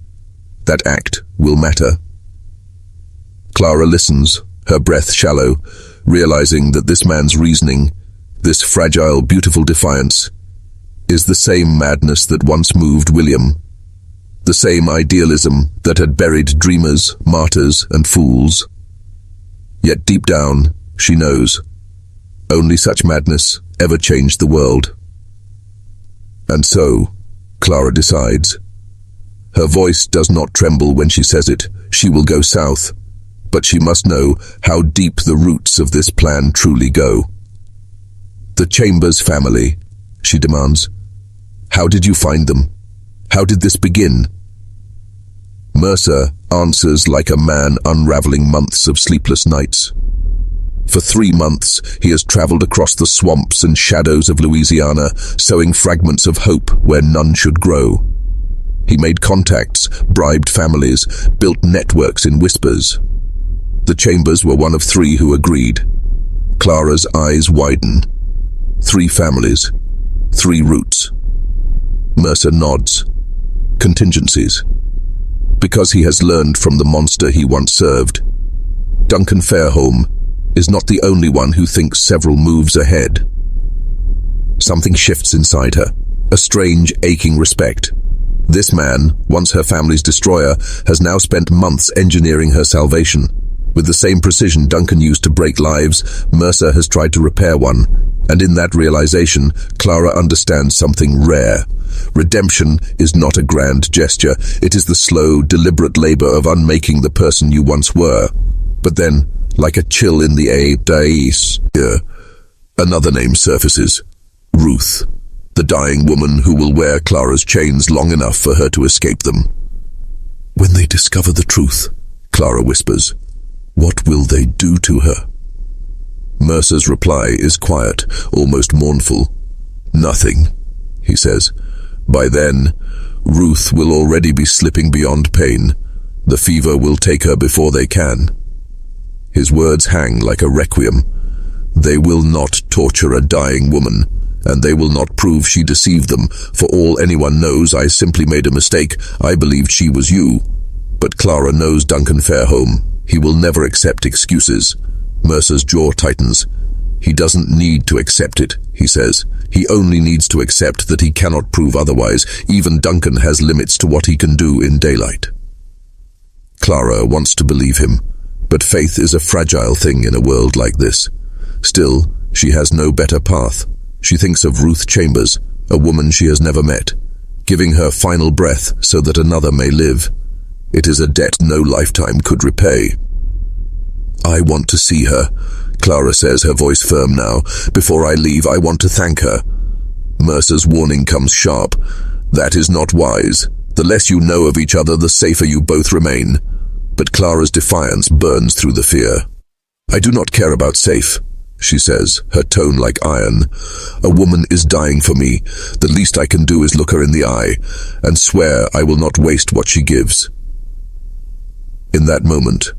A: that act will matter. Clara listens, her breath shallow, realizing that this man's reasoning, this fragile, beautiful defiance, is the same madness that once moved William. The same idealism that had buried dreamers, martyrs, and fools. Yet deep down, she knows, only such madness ever changed the world. And so, Clara decides. Her voice does not tremble when she says it. She will go south, but she must know how deep the roots of this plan truly go. The Chambers family, she demands. How did you find them? How did this begin? Mercer answers like a man unraveling months of sleepless nights. For 3 months, he has traveled across the swamps and shadows of Louisiana, sowing fragments of hope where none should grow. He made contacts, bribed families, built networks in whispers. The Chambers were one of 3 who agreed. Clara's eyes widen. 3 families, 3 roots. Mercer nods. Contingencies. Because he has learned from the monster he once served. Duncan Fairholme is not the only one who thinks several moves ahead. Something shifts inside her, a strange, aching respect. This man, once her family's destroyer, has now spent months engineering her salvation. With the same precision Duncan used to break lives, Mercer has tried to repair one. And in that realization, Clara understands something rare. Redemption is not a grand gesture. It is the slow, deliberate labor of unmaking the person you once were. But then, like a chill in the air, another name surfaces. Ruth, the dying woman who will wear Clara's chains long enough for her to escape them. When they discover the truth, Clara whispers, what will they do to her? Mercer's reply is quiet, almost mournful. Nothing, he says. By then, Ruth will already be slipping beyond pain. The fever will take her before they can. His words hang like a requiem. They will not torture a dying woman, and they will not prove she deceived them. For all anyone knows, I simply made a mistake. I believed she was you. But Clara knows Duncan Fairholme. He will never accept excuses. Mercer's jaw tightens. He doesn't need to accept it, he says. He only needs to accept that he cannot prove otherwise. Even Duncan has limits to what he can do in daylight. Clara wants to believe him, But faith is a fragile thing in a world like this. Still, she has no better path. She thinks of Ruth Chambers, a woman she has never met, giving her final breath so that another may live. It is a debt no lifetime could repay. "I want to see her," Clara says, her voice firm now. "Before I leave, I want to thank her." Mercer's warning comes sharp. "That is not wise. The less you know of each other, the safer you both remain." But Clara's defiance burns through the fear. "I do not care about safe," she says, her tone like iron. "A woman is dying for me. The least I can do is look her in the eye and swear I will not waste what she gives." In that moment,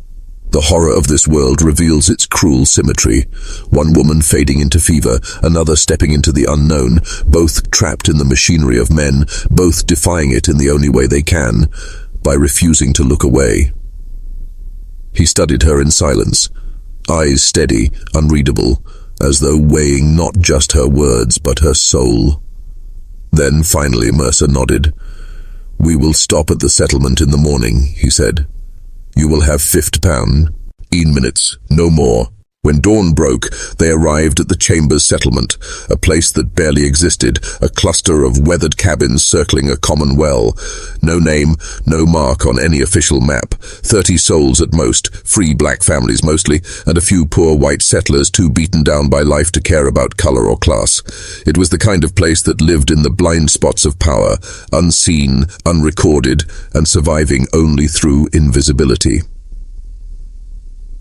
A: the horror of this world reveals its cruel symmetry. One woman fading into fever, another stepping into the unknown, both trapped in the machinery of men, both defying it in the only way they can, by refusing to look away. He studied her in silence, eyes steady, unreadable, as though weighing not just her words, but her soul. Then finally Mercer nodded. "We will stop at the settlement in the morning," he said. "You will have £50. 15 minutes, no more." When dawn broke, they arrived at the Chambers settlement, a place that barely existed, a cluster of weathered cabins circling a common well. No name, no mark on any official map. 30 souls at most, free black families mostly, and a few poor white settlers too beaten down by life to care about color or class. It was the kind of place that lived in the blind spots of power, unseen, unrecorded, and surviving only through invisibility.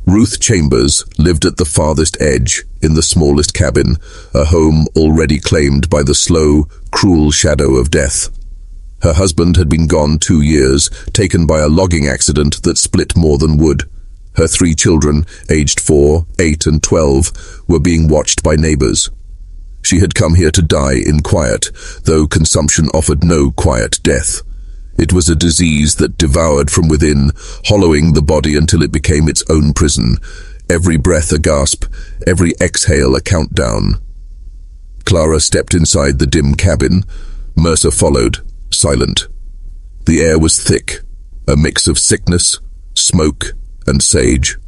A: Ruth Chambers lived at the farthest edge, in the smallest cabin, a home already claimed by the slow, cruel shadow of death. Her husband had been gone 2 years, taken by a logging accident that split more than wood. Her 3 children, aged 4, 8, and 12, were being watched by neighbors. She had come here to die in quiet, though consumption offered no quiet death. It was a disease that devoured from within, hollowing the body until it became its own prison. Every breath a gasp, every exhale a countdown. Clara stepped inside the dim cabin. Mercer followed, silent. The air was thick, a mix of sickness, smoke, and sage.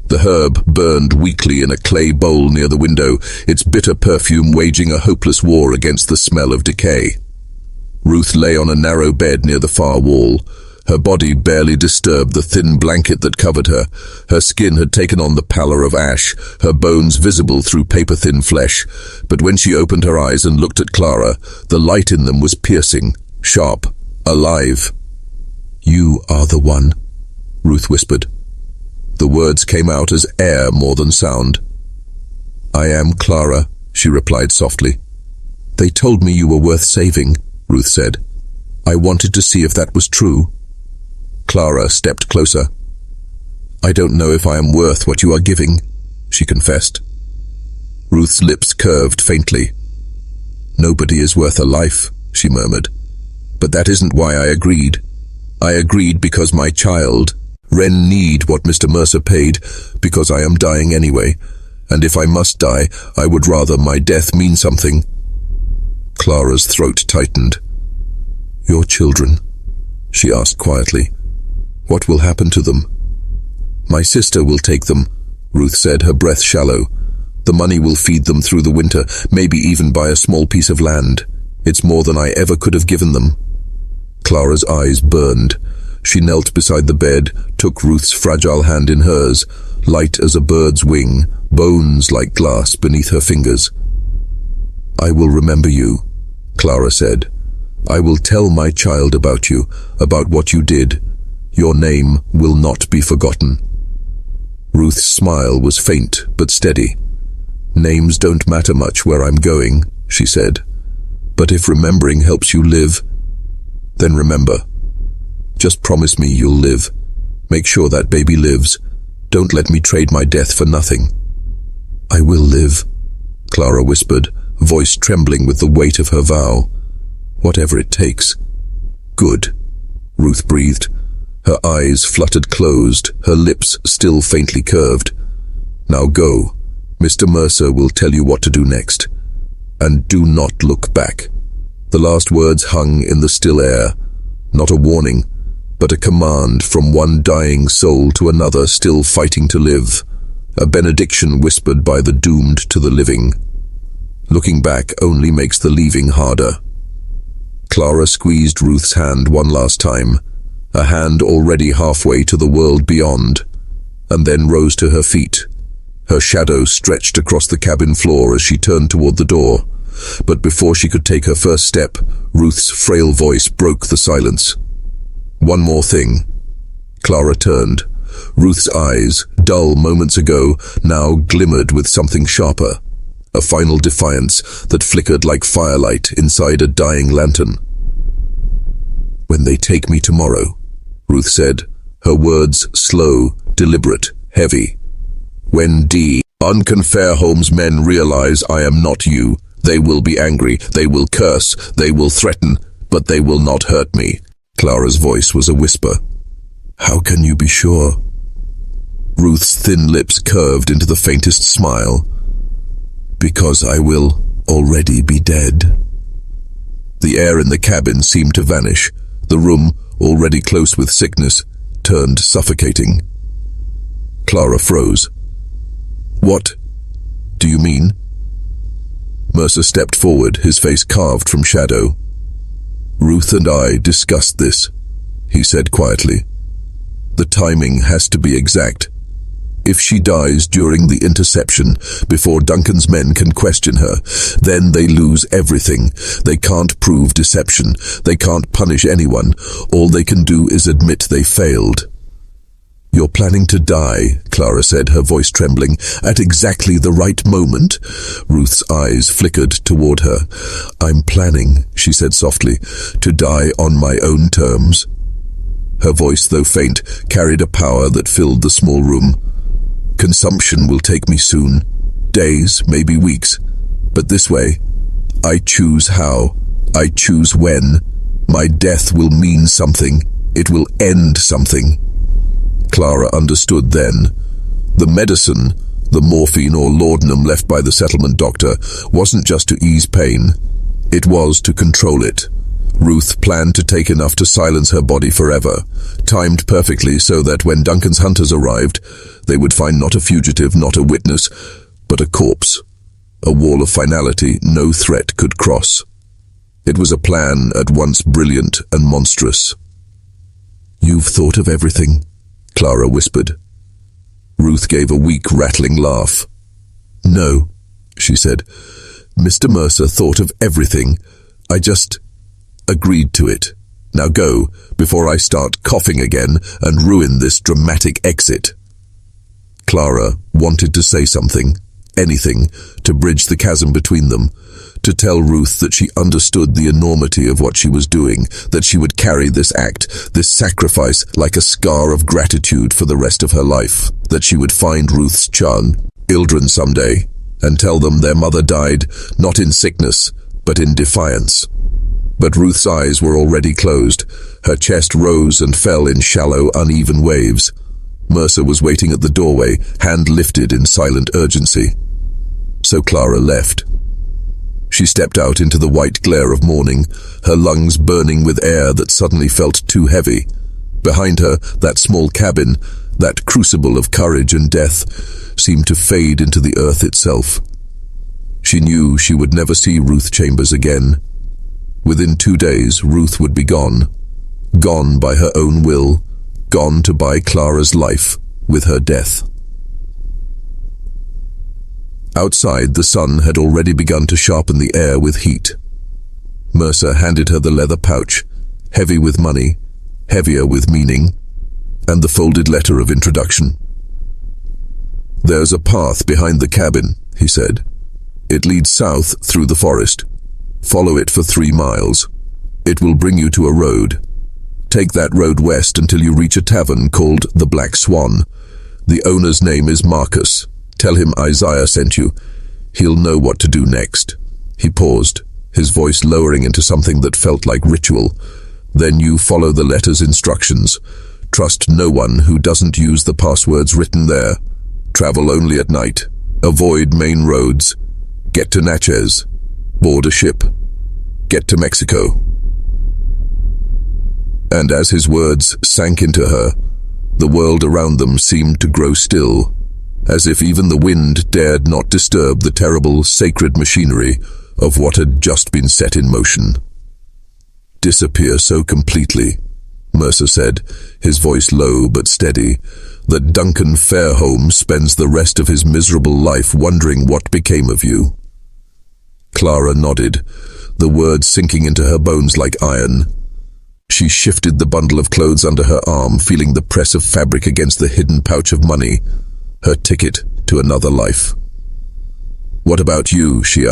A: The herb burned weakly in a clay bowl near the window, its bitter perfume waging a hopeless war against the smell of decay. Ruth lay on a narrow bed near the far wall. Her body barely disturbed the thin blanket that covered her. Her skin had taken on the pallor of ash, her bones visible through paper-thin flesh. But when she opened her eyes and looked at Clara, the light in them was piercing, sharp, alive. "You are the one," Ruth whispered. The words came out as air more than sound. "I am Clara," she replied softly. "They told me you were worth saving," Ruth said. "I wanted to see if that was true." Clara stepped closer. "I don't know if I am worth what you are giving," she confessed. Ruth's lips curved faintly. "Nobody is worth a life," she murmured. "But that isn't why I agreed. I agreed because my child, Ren, need what Mr. Mercer paid, because I am dying anyway, and if I must die, I would rather my death mean something." Clara's throat tightened. "Your children?" she asked quietly. "What will happen to them?" "My sister will take them," Ruth said, her breath shallow. "The money will feed them through the winter, maybe even buy a small piece of land. It's more than I ever could have given them." Clara's eyes burned. She knelt beside the bed, took Ruth's fragile hand in hers, light as a bird's wing, bones like glass beneath her fingers. "I will remember you," Clara said. "I will tell my child about you, about what you did. Your name will not be forgotten." Ruth's smile was faint but steady. "Names don't matter much where I'm going," she said. "But if remembering helps you live, then remember. Just promise me you'll live. Make sure that baby lives. Don't let me trade my death for nothing." "I will live," Clara whispered, voice trembling with the weight of her vow. "Whatever it takes." "Good," Ruth breathed. Her eyes fluttered closed, her lips still faintly curved. "Now go. Mr. Mercer will tell you what to do next. And do not look back." The last words hung in the still air, not a warning, but a command from one dying soul to another still fighting to live, a benediction whispered by the doomed to the living. Looking back only makes the leaving harder. Clara squeezed Ruth's hand one last time, a hand already halfway to the world beyond, and then rose to her feet. Her shadow stretched across the cabin floor as she turned toward the door, but before she could take her first step, Ruth's frail voice broke the silence. "One more thing." Clara turned. Ruth's eyes, dull moments ago, now glimmered with something sharper, a final defiance that flickered like firelight inside a dying lantern. "When they take me tomorrow," Ruth said, her words slow, deliberate, heavy. "When Unconfair men realize I am not you, they will be angry, they will curse, they will threaten, but they will not hurt me." Clara's voice was a whisper. "How can you be sure?" Ruth's thin lips curved into the faintest smile. "Because I will already be dead." The air in the cabin seemed to vanish. The room, already close with sickness, turned suffocating. Clara froze. "What do you mean?" Mercer stepped forward, his face carved from shadow. "Ruth and I discussed this," he said quietly. "The timing has to be exact. If she dies during the interception, before Duncan's men can question her, then they lose everything. They can't prove deception. They can't punish anyone. All they can do is admit they failed." "You're planning to die," Clara said, her voice trembling, "at exactly the right moment." Ruth's eyes flickered toward her. "I'm planning," she said softly, "to die on my own terms." Her voice, though faint, carried a power that filled the small room. "Consumption will take me soon. Days, maybe weeks. But this way, I choose how. I choose when. My death will mean something. It will end something." Clara understood then. The medicine, the morphine or laudanum left by the settlement doctor, wasn't just to ease pain. It was to control it. Ruth planned to take enough to silence her body forever, timed perfectly so that when Duncan's hunters arrived, they would find not a fugitive, not a witness, but a corpse. A wall of finality no threat could cross. It was a plan at once brilliant and monstrous. "You've thought of everything," Clara whispered. Ruth gave a weak, rattling laugh. "No," she said. "Mr. Mercer thought of everything. I just agreed to it. Now go, before I start coughing again and ruin this dramatic exit." Clara wanted to say something, anything, to bridge the chasm between them, to tell Ruth that she understood the enormity of what she was doing, that she would carry this act, this sacrifice, like a scar of gratitude for the rest of her life, that she would find Ruth's children someday, and tell them their mother died, not in sickness, but in defiance. But Ruth's eyes were already closed. Her chest rose and fell in shallow, uneven waves. Mercer was waiting at the doorway, hand lifted in silent urgency. So Clara left. She stepped out into the white glare of morning, her lungs burning with air that suddenly felt too heavy. Behind her, that small cabin, that crucible of courage and death, seemed to fade into the earth itself. She knew she would never see Ruth Chambers again. Within 2 days, Ruth would be gone. Gone by her own will, gone to buy Clara's life with her death. Outside, the sun had already begun to sharpen the air with heat. Mercer handed her the leather pouch, heavy with money, heavier with meaning, and the folded letter of introduction. "There's a path behind the cabin," he said. "It leads south through the forest. Follow it for 3 miles. It will bring you to a road. Take that road west until you reach a tavern called the Black Swan. The owner's name is Marcus. Tell him Isaiah sent you. He'll know what to do next." He paused, his voice lowering into something that felt like ritual. "Then you follow the letter's instructions. Trust no one who doesn't use the passwords written there. Travel only at night. Avoid main roads. Get to Natchez. Board a ship. Get to Mexico." And as his words sank into her, the world around them seemed to grow still, as if even the wind dared not disturb the terrible, sacred machinery of what had just been set in motion. "Disappear so completely," Mercer said, his voice low but steady, "that Duncan Fairholme spends the rest of his miserable life wondering what became of you." Clara nodded, the words sinking into her bones like iron. She shifted the bundle of clothes under her arm, feeling the press of fabric against the hidden pouch of money, her ticket to another life. "What about you?" she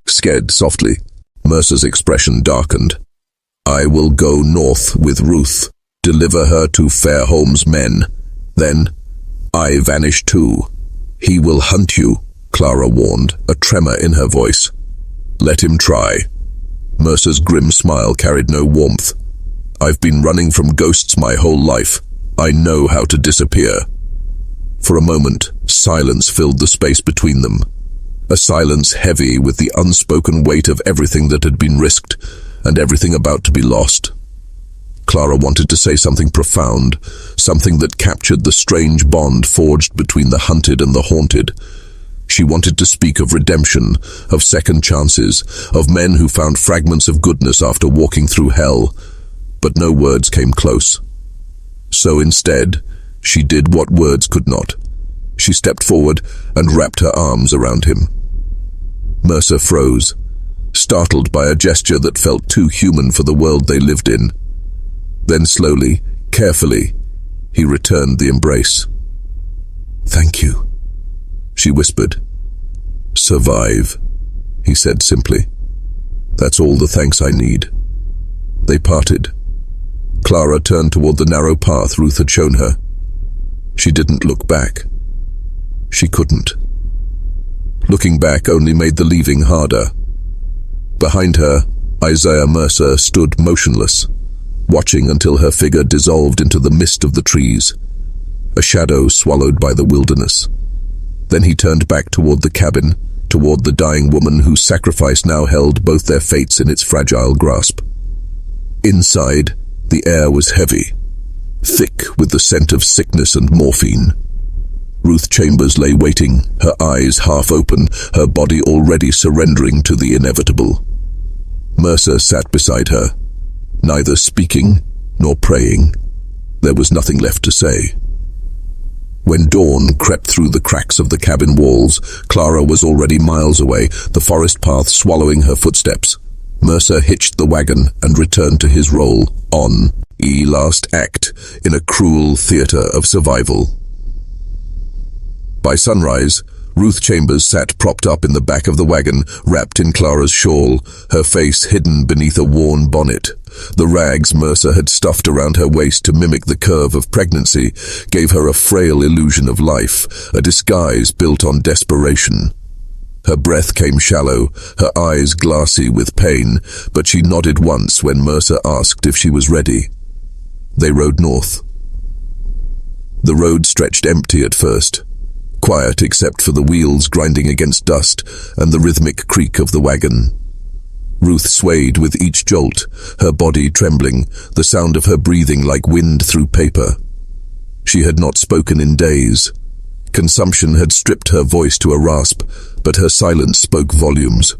A: said softly. Mercer's expression darkened. "I will go north with Ruth, deliver her to Fairholme's men. Then, I vanish too. He will hunt you," Clara warned, a tremor in her voice. "Let him try." Mercer's grim smile carried no warmth. "I've been running from ghosts my whole life. I know how to disappear." For a moment, silence filled the space between them. A silence heavy with the unspoken weight of everything that had been risked and everything about to be lost. Clara wanted to say something profound, something that captured the strange bond forged between the hunted and the haunted. She wanted to speak of redemption, of second chances, of men who found fragments of goodness after walking through hell, but no words came close. So instead, she did what words could not. She stepped forward and wrapped her arms around him. Mercer froze, startled by a gesture that felt too human for the world they lived in. Then slowly, carefully, he returned the embrace. "Thank you," she whispered. "Survive," he said simply. "That's all the thanks I need." They parted. Clara turned toward the narrow path Ruth had shown her. She didn't look back. She couldn't. Looking back only made the leaving harder. Behind her, Isaiah Mercer stood motionless, watching until her figure dissolved into the mist of the trees, a shadow swallowed by the wilderness. Then he turned back toward the cabin, toward the dying woman whose sacrifice now held both their fates in its fragile grasp. Inside, the air was heavy, thick with the scent of sickness and morphine. Ruth Chambers lay waiting, her eyes half open, her body already surrendering to the inevitable. Mercer sat beside her, neither speaking nor praying. There was nothing left to say. When dawn crept through the cracks of the cabin walls, Clara was already miles away, the forest path swallowing her footsteps. Mercer hitched the wagon and returned to his role on the last act in a cruel theater of survival. By sunrise, Ruth Chambers sat propped up in the back of the wagon, wrapped in Clara's shawl, her face hidden beneath a worn bonnet. The rags Mercer had stuffed around her waist to mimic the curve of pregnancy gave her a frail illusion of life, a disguise built on desperation. Her breath came shallow, her eyes glassy with pain, but she nodded once when Mercer asked if she was ready. They rode north. The road stretched empty at first, quiet except for the wheels grinding against dust and the rhythmic creak of the wagon. Ruth swayed with each jolt, her body trembling, the sound of her breathing like wind through paper. She had not spoken in days. Consumption had stripped her voice to a rasp, but her silence spoke volumes.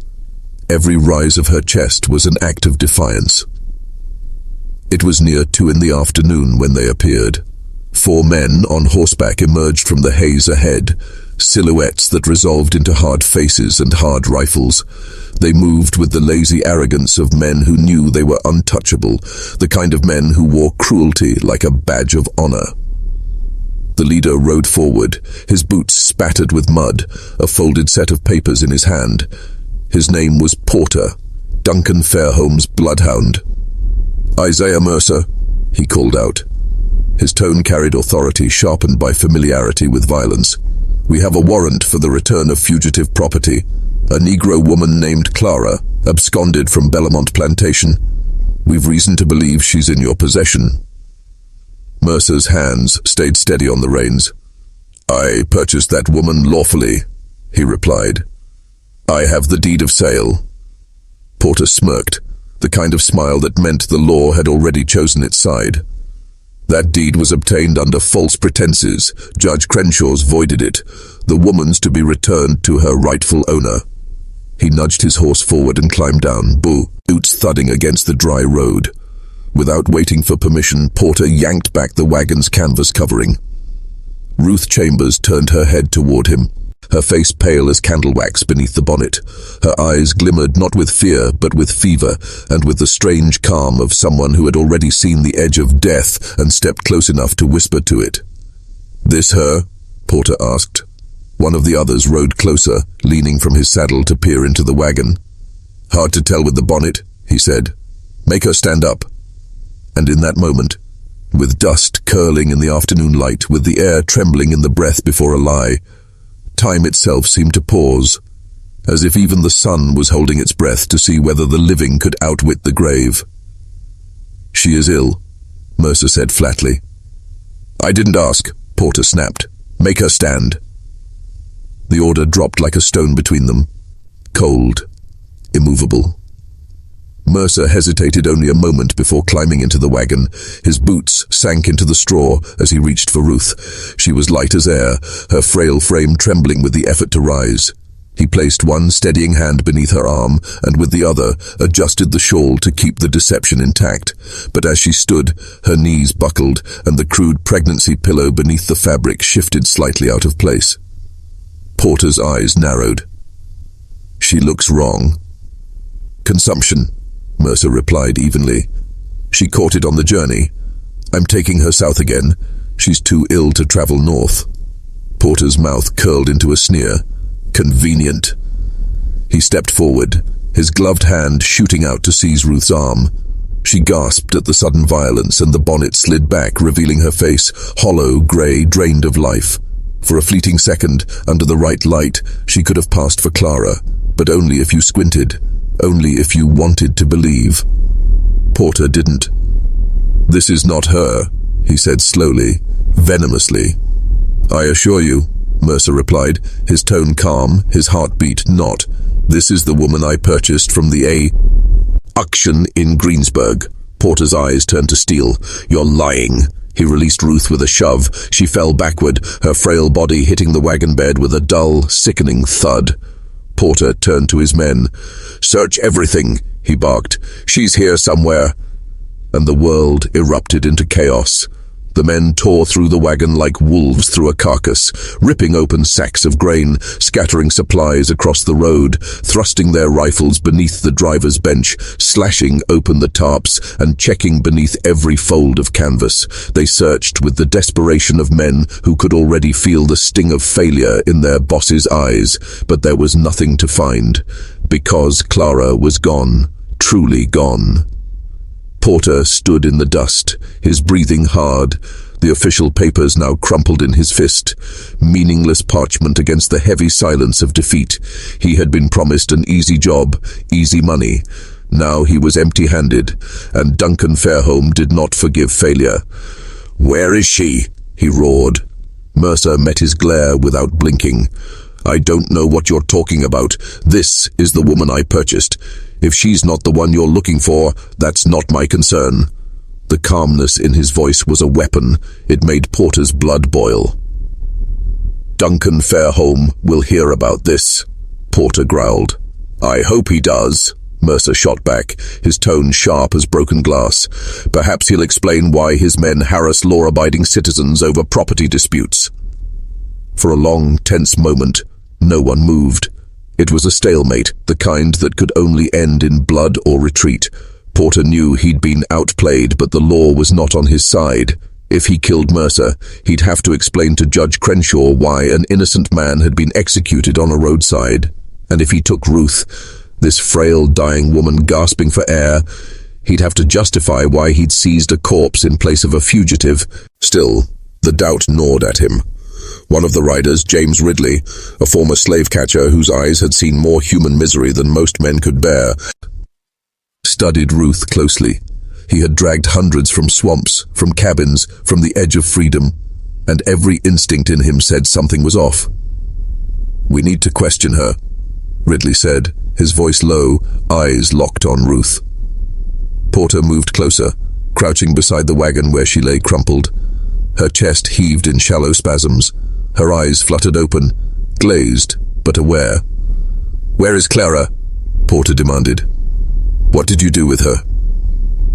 A: Every rise of her chest was an act of defiance. It was near 2 in the afternoon when they appeared. 4 men on horseback emerged from the haze ahead, silhouettes that resolved into hard faces and hard rifles. They moved with the lazy arrogance of men who knew they were untouchable, the kind of men who wore cruelty like a badge of honor. The leader rode forward, his boots spattered with mud, a folded set of papers in his hand. His name was Porter, Duncan Fairholme's bloodhound. "Isaiah Mercer," he called out. His tone carried authority sharpened by familiarity with violence. "We have a warrant for the return of fugitive property. A Negro woman named Clara absconded from Bellamont Plantation. We've reason to believe she's in your possession." Mercer's hands stayed steady on the reins. "I purchased that woman lawfully," he replied. "I have the deed of sale." Porter smirked, the kind of smile that meant the law had already chosen its side. That deed was obtained under false pretenses. Judge Crenshaw's voided it, the woman's to be returned to her rightful owner. He nudged his horse forward and climbed down, boots thudding against the dry road. Without waiting for permission, Porter yanked back the wagon's canvas covering. Ruth Chambers turned her head toward him, her face pale as candle wax beneath the bonnet. Her eyes glimmered not with fear, but with fever, and with the strange calm of someone who had already seen the edge of death and stepped close enough to whisper to it. "This her?" Porter asked. One of the others rode closer, leaning from his saddle to peer into the wagon. "Hard to tell with the bonnet," he said. "Make her stand up." And in that moment, with dust curling in the afternoon light, with the air trembling in the breath before a lie, time itself seemed to pause, as if even the sun was holding its breath to see whether the living could outwit the grave. "She is ill," Mercer said flatly. "I didn't ask," Porter snapped. "Make her stand." The order dropped like a stone between them, cold, immovable. Mercer hesitated only a moment before climbing into the wagon. His boots sank into the straw as he reached for Ruth. She was light as air, her frail frame trembling with the effort to rise. He placed one steadying hand beneath her arm and with the other adjusted the shawl to keep the deception intact. But as she stood, her knees buckled and the crude pregnancy pillow beneath the fabric shifted slightly out of place. Porter's eyes narrowed. "She looks wrong." "Consumption," Mercer replied evenly. "She caught it on the journey. I'm taking her south again. She's too ill to travel north." Porter's mouth curled into a sneer. "Convenient." He stepped forward, his gloved hand shooting out to seize Ruth's arm. She gasped at the sudden violence and the bonnet slid back, revealing her face, hollow, grey, drained of life. For a fleeting second, under the right light, she could have passed for Clara, but only if you squinted, only if you wanted to believe. Porter didn't. "This is not her," he said slowly, venomously. "I assure you," Mercer replied, his tone calm, his heartbeat not. "This is the woman I purchased from the auction in Greensburg." Porter's eyes turned to steel. "You're lying." He released Ruth with a shove. She fell backward, her frail body hitting the wagon bed with a dull, sickening thud. Porter turned to his men. "Search everything," he barked. "She's here somewhere." And the world erupted into chaos. The men tore through the wagon like wolves through a carcass, ripping open sacks of grain, scattering supplies across the road, thrusting their rifles beneath the driver's bench, slashing open the tarps, and checking beneath every fold of canvas. They searched with the desperation of men who could already feel the sting of failure in their boss's eyes, but there was nothing to find, because Clara was gone, truly gone. Porter stood in the dust, his breathing hard, the official papers now crumpled in his fist, meaningless parchment against the heavy silence of defeat. He had been promised an easy job, easy money. Now he was empty-handed, and Duncan Fairholme did not forgive failure. "Where is she?" he roared. Mercer met his glare without blinking. "I don't know what you're talking about. This is the woman I purchased. If she's not the one you're looking for, that's not my concern." The calmness in his voice was a weapon. It made Porter's blood boil. "Duncan Fairholme will hear about this," Porter growled. "I hope he does," Mercer shot back, his tone sharp as broken glass. "Perhaps he'll explain why his men harass law-abiding citizens over property disputes." For a long, tense moment, no one moved. It was a stalemate, the kind that could only end in blood or retreat. Porter knew he'd been outplayed, but the law was not on his side. If he killed Mercer, he'd have to explain to Judge Crenshaw why an innocent man had been executed on a roadside. And if he took Ruth, this frail, dying woman gasping for air, he'd have to justify why he'd seized a corpse in place of a fugitive. Still, the doubt gnawed at him. One of the riders, James Ridley, a former slave catcher whose eyes had seen more human misery than most men could bear, studied Ruth closely. He had dragged hundreds from swamps, from cabins, from the edge of freedom, and every instinct in him said something was off. "We need to question her," Ridley said, his voice low, eyes locked on Ruth. Porter moved closer, crouching beside the wagon where she lay crumpled. Her chest heaved in shallow spasms. Her eyes fluttered open, glazed but aware. "Where is Clara?" Porter demanded. "What did you do with her?"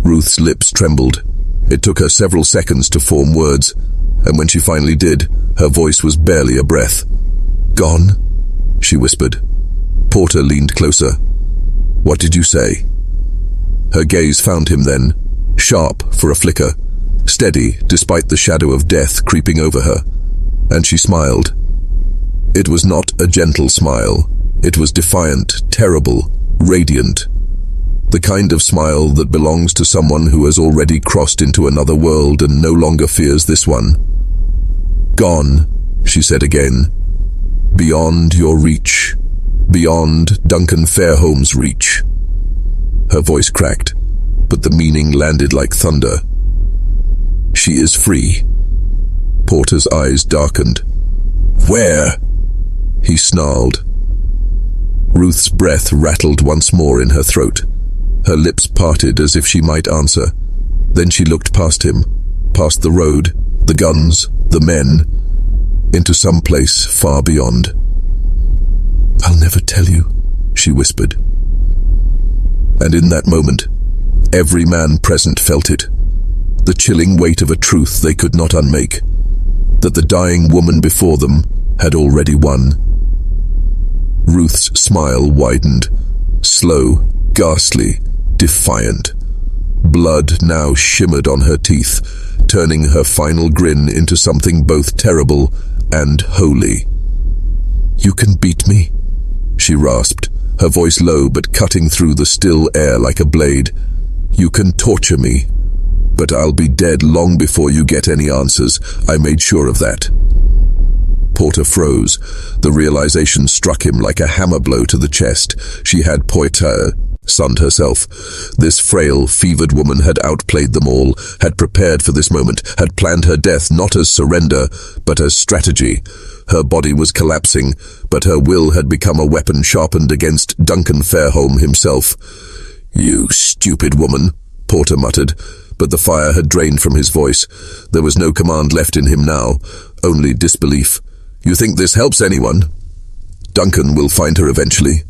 A: Ruth's lips trembled. It took her several seconds to form words, and when she finally did, her voice was barely a breath. "Gone," she whispered. Porter leaned closer. "What did you say?" Her gaze found him then, sharp for a flicker, steady despite the shadow of death creeping over her, and she smiled. It was not a gentle smile. It was defiant, terrible, radiant. The kind of smile that belongs to someone who has already crossed into another world and no longer fears this one. "Gone," she said again. "Beyond your reach. Beyond Duncan Fairholme's reach." Her voice cracked, but the meaning landed like thunder. "She is free." Porter's eyes darkened. "Where?" he snarled. Ruth's breath rattled once more in her throat. Her lips parted as if she might answer. Then she looked past him, past the road, the guns, the men, into some place far beyond. "I'll never tell you," she whispered. And in that moment, every man present felt it. The chilling weight of a truth they could not unmake. That the dying woman before them had already won. Ruth's smile widened, slow, ghastly, defiant. Blood now shimmered on her teeth, turning her final grin into something both terrible and holy. "You can beat me," she rasped, her voice low but cutting through the still air like a blade. "You can torture me, but I'll be dead long before you get any answers. I made sure of that." Porter froze. The realization struck him like a hammer blow to the chest. She had sunned herself. This frail, fevered woman had outplayed them all, had prepared for this moment, had planned her death not as surrender, but as strategy. Her body was collapsing, but her will had become a weapon sharpened against Duncan Fairholme himself. "You stupid woman," Porter muttered, but the fire had drained from his voice. There was no command left in him now, only disbelief. "You think this helps anyone? Duncan will find her eventually.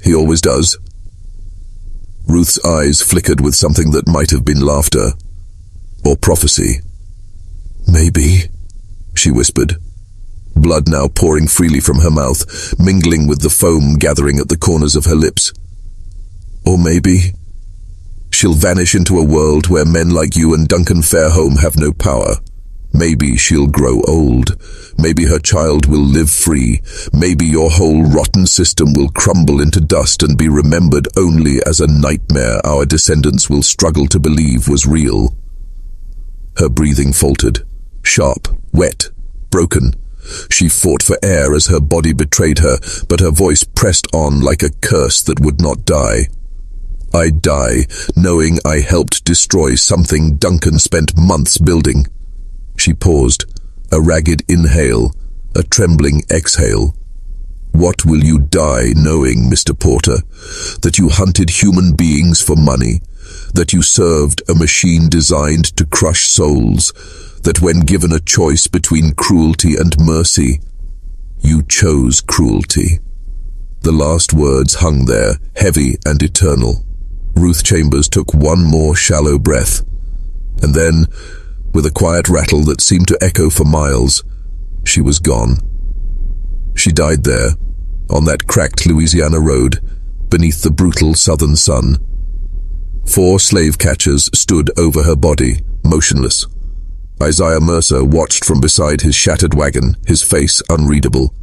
A: He always does." Ruth's eyes flickered with something that might have been laughter, or prophecy. "Maybe," she whispered, blood now pouring freely from her mouth, mingling with the foam gathering at the corners of her lips. "Or maybe she'll vanish into a world where men like you and Duncan Fairholme have no power. Maybe she'll grow old. Maybe her child will live free. Maybe your whole rotten system will crumble into dust and be remembered only as a nightmare our descendants will struggle to believe was real." Her breathing faltered, sharp, wet, broken. She fought for air as her body betrayed her, but her voice pressed on like a curse that would not die. "I die, knowing I helped destroy something Duncan spent months building." She paused, a ragged inhale, a trembling exhale. "What will you die knowing, Mr. Porter? That you hunted human beings for money, that you served a machine designed to crush souls, that when given a choice between cruelty and mercy, you chose cruelty." The last words hung there, heavy and eternal. Ruth Chambers took one more shallow breath, and then, with a quiet rattle that seemed to echo for miles, she was gone. She died there, on that cracked Louisiana road, beneath the brutal southern sun. 4 slave catchers stood over her body, motionless. Isaiah Mercer watched from beside his shattered wagon, his face unreadable.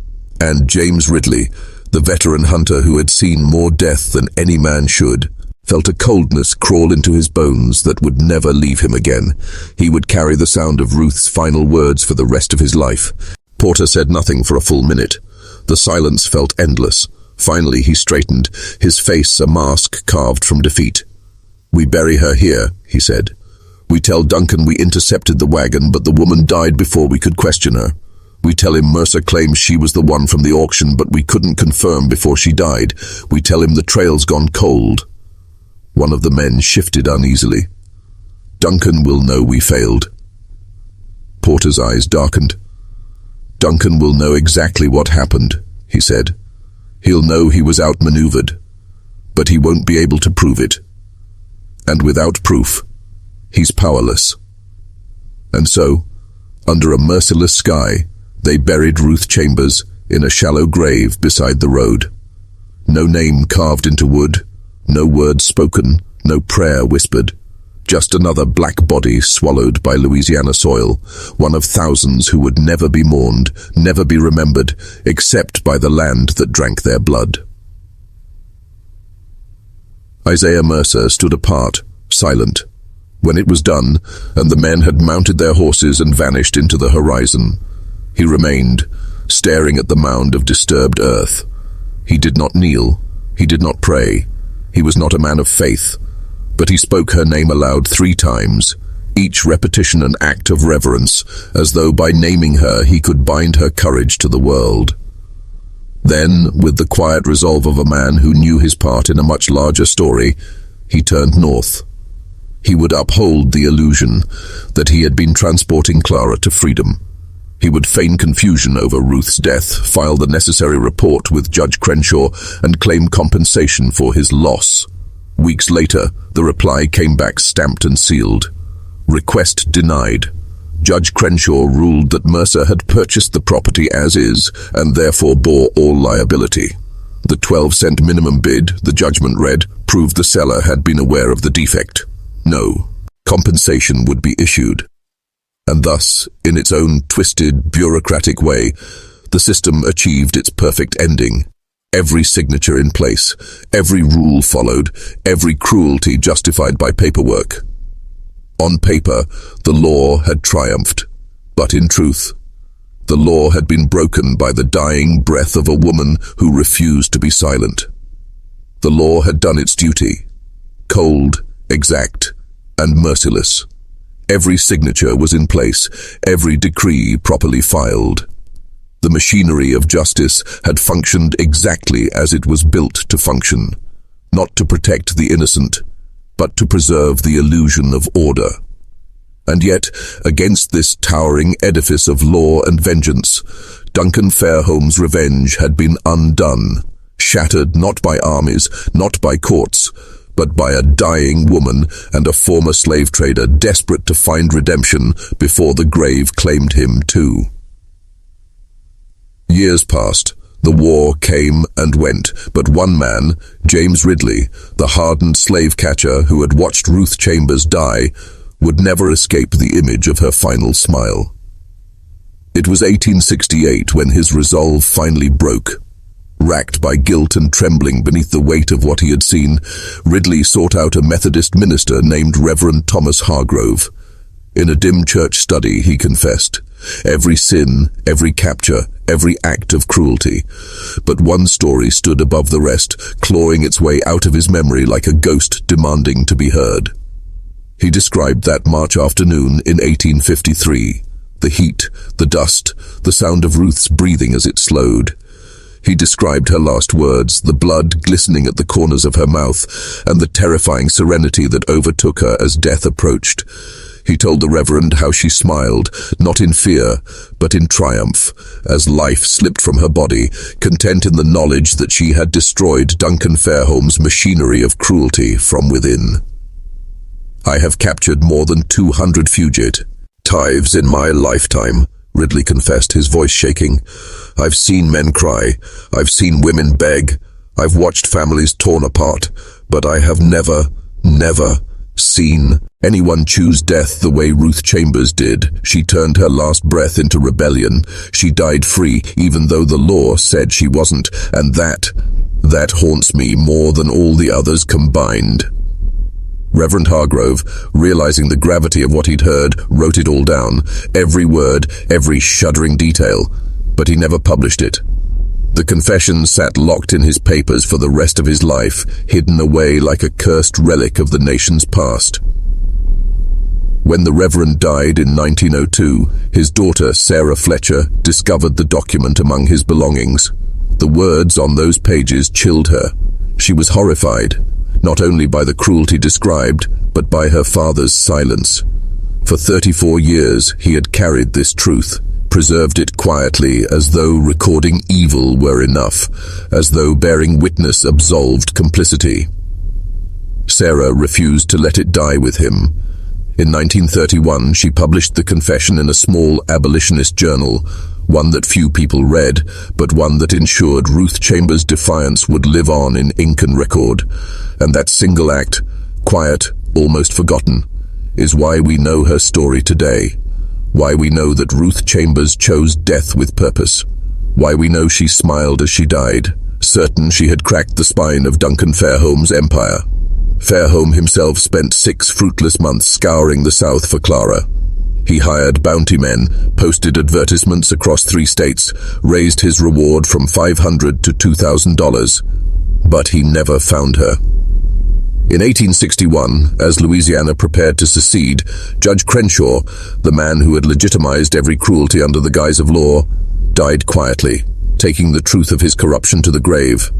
A: And James Ridley, the veteran hunter who had seen more death than any man should, felt a coldness crawl into his bones that would never leave him again. He would carry the sound of Ruth's final words for the rest of his life. Porter said nothing for a full minute. The silence felt endless. Finally he straightened, his face a mask carved from defeat. "We bury her here," he said. "We tell Duncan we intercepted the wagon, but the woman died before we could question her. We tell him Mercer claims she was the one from the auction, but we couldn't confirm before she died. We tell him the trail's gone cold. One of the men shifted uneasily. "Duncan will know we failed." Porter's eyes darkened. "Duncan will know exactly what happened," he said. "He'll know he was outmaneuvered, but he won't be able to prove it. And without proof, he's powerless." And so, under a merciless sky, they buried Ruth Chambers in a shallow grave beside the road. No name carved into wood, no word spoken, no prayer whispered. Just another black body swallowed by Louisiana soil, one of thousands who would never be mourned, never be remembered, except by the land that drank their blood. Isaiah Mercer stood apart, silent. When it was done, and the men had mounted their horses and vanished into the horizon, he remained, staring at the mound of disturbed earth. He did not kneel, he did not pray, he was not a man of faith, but he spoke her name aloud 3 times, each repetition an act of reverence, as though by naming her he could bind her courage to the world. Then, with the quiet resolve of a man who knew his part in a much larger story, he turned north. He would uphold the illusion that he had been transporting Clara to freedom. He would feign confusion over Ruth's death, file the necessary report with Judge Crenshaw, and claim compensation for his loss. Weeks later, the reply came back stamped and sealed. Request denied. Judge Crenshaw ruled that Mercer had purchased the property as is, and therefore bore all liability. The 12-cent minimum bid, the judgment read, proved the seller had been aware of the defect. No compensation would be issued. And thus, in its own twisted, bureaucratic way, the system achieved its perfect ending. Every signature in place, every rule followed, every cruelty justified by paperwork. On paper, the law had triumphed, but in truth, the law had been broken by the dying breath of a woman who refused to be silent. The law had done its duty, cold, exact, and merciless. Every signature was in place, every decree properly filed. The machinery of justice had functioned exactly as it was built to function, not to protect the innocent, but to preserve the illusion of order. And yet, against this towering edifice of law and vengeance, Duncan Fairholme's revenge had been undone, shattered not by armies, not by courts, but by a dying woman and a former slave trader desperate to find redemption before the grave claimed him too. Years passed. The war came and went, but one man, James Ridley, the hardened slave catcher who had watched Ruth Chambers die, would never escape the image of her final smile. It was 1868 when his resolve finally broke. Racked by guilt and trembling beneath the weight of what he had seen, Ridley sought out a Methodist minister named Reverend Thomas Hargrove. In a dim church study, he confessed every sin, every capture, every act of cruelty. But one story stood above the rest, clawing its way out of his memory like a ghost demanding to be heard. He described that March afternoon in 1853, the heat, the dust, the sound of Ruth's breathing as it slowed. He described her last words, the blood glistening at the corners of her mouth, and the terrifying serenity that overtook her as death approached. He told the Reverend how she smiled, not in fear, but in triumph, as life slipped from her body, content in the knowledge that she had destroyed Duncan Fairholme's machinery of cruelty from within. "I have captured more than 200 fugitives in my lifetime," Ridley confessed, his voice shaking. "I've seen men cry, I've seen women beg, I've watched families torn apart, but I have never seen anyone choose death the way Ruth Chambers did. She turned her last breath into rebellion. She died free, even though the law said she wasn't, and that haunts me more than all the others combined." Reverend Hargrove, realizing the gravity of what he'd heard, wrote it all down, every word, every shuddering detail, but he never published it. The confession sat locked in his papers for the rest of his life, hidden away like a cursed relic of the nation's past. When the Reverend died in 1902, his daughter, Sarah Fletcher, discovered the document among his belongings. The words on those pages chilled her. She was horrified. not only by the cruelty described, but by her father's silence. For 34 years he had carried this truth, preserved it quietly as though recording evil were enough, as though bearing witness absolved complicity. Sarah refused to let it die with him. In 1931, she published the confession in a small abolitionist journal, one that few people read, but one that ensured Ruth Chambers' defiance would live on in ink and record. And that single act, quiet, almost forgotten, is why we know her story today. Why we know that Ruth Chambers chose death with purpose. Why we know she smiled as she died, certain she had cracked the spine of Duncan Fairholme's empire. Fairholme himself spent 6 fruitless months scouring the South for Clara. He hired bounty men, posted advertisements across 3 states, raised his reward from $500 to $2,000. But he never found her. In 1861, as Louisiana prepared to secede, Judge Crenshaw, the man who had legitimized every cruelty under the guise of law, died quietly, taking the truth of his corruption to the grave.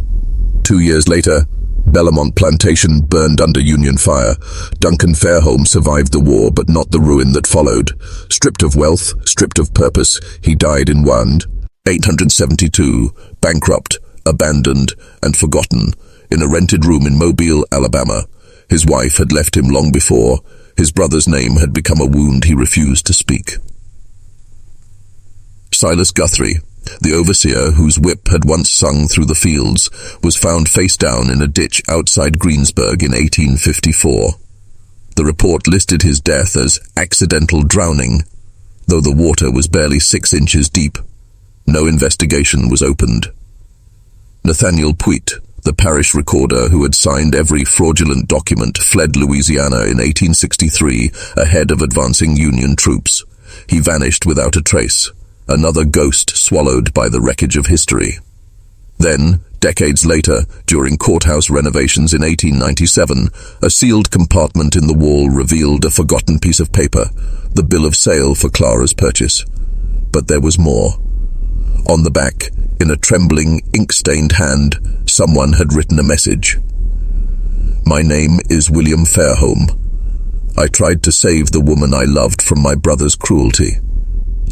A: 2 years later, Bellamont Plantation burned under Union fire. Duncan Fairholme survived the war, but not the ruin that followed. Stripped of wealth, stripped of purpose, he died in 1872, bankrupt, abandoned, and forgotten, in a rented room in Mobile, Alabama. His wife had left him long before. His brother's name had become a wound he refused to speak. Silas Guthrie, the overseer whose whip had once sung through the fields, was found face down in a ditch outside Greensburg in 1854. The report listed his death as accidental drowning, though the water was barely 6 inches deep. No investigation was opened. Nathaniel Puit, the parish recorder who had signed every fraudulent document, fled Louisiana in 1863 ahead of advancing Union troops. He vanished without a trace, another ghost swallowed by the wreckage of history. Then, decades later, during courthouse renovations in 1897, a sealed compartment in the wall revealed a forgotten piece of paper, the bill of sale for Clara's purchase. But there was more. On the back, in a trembling, ink-stained hand, someone had written a message. "My name is William Fairholme. I tried to save the woman I loved from my brother's cruelty.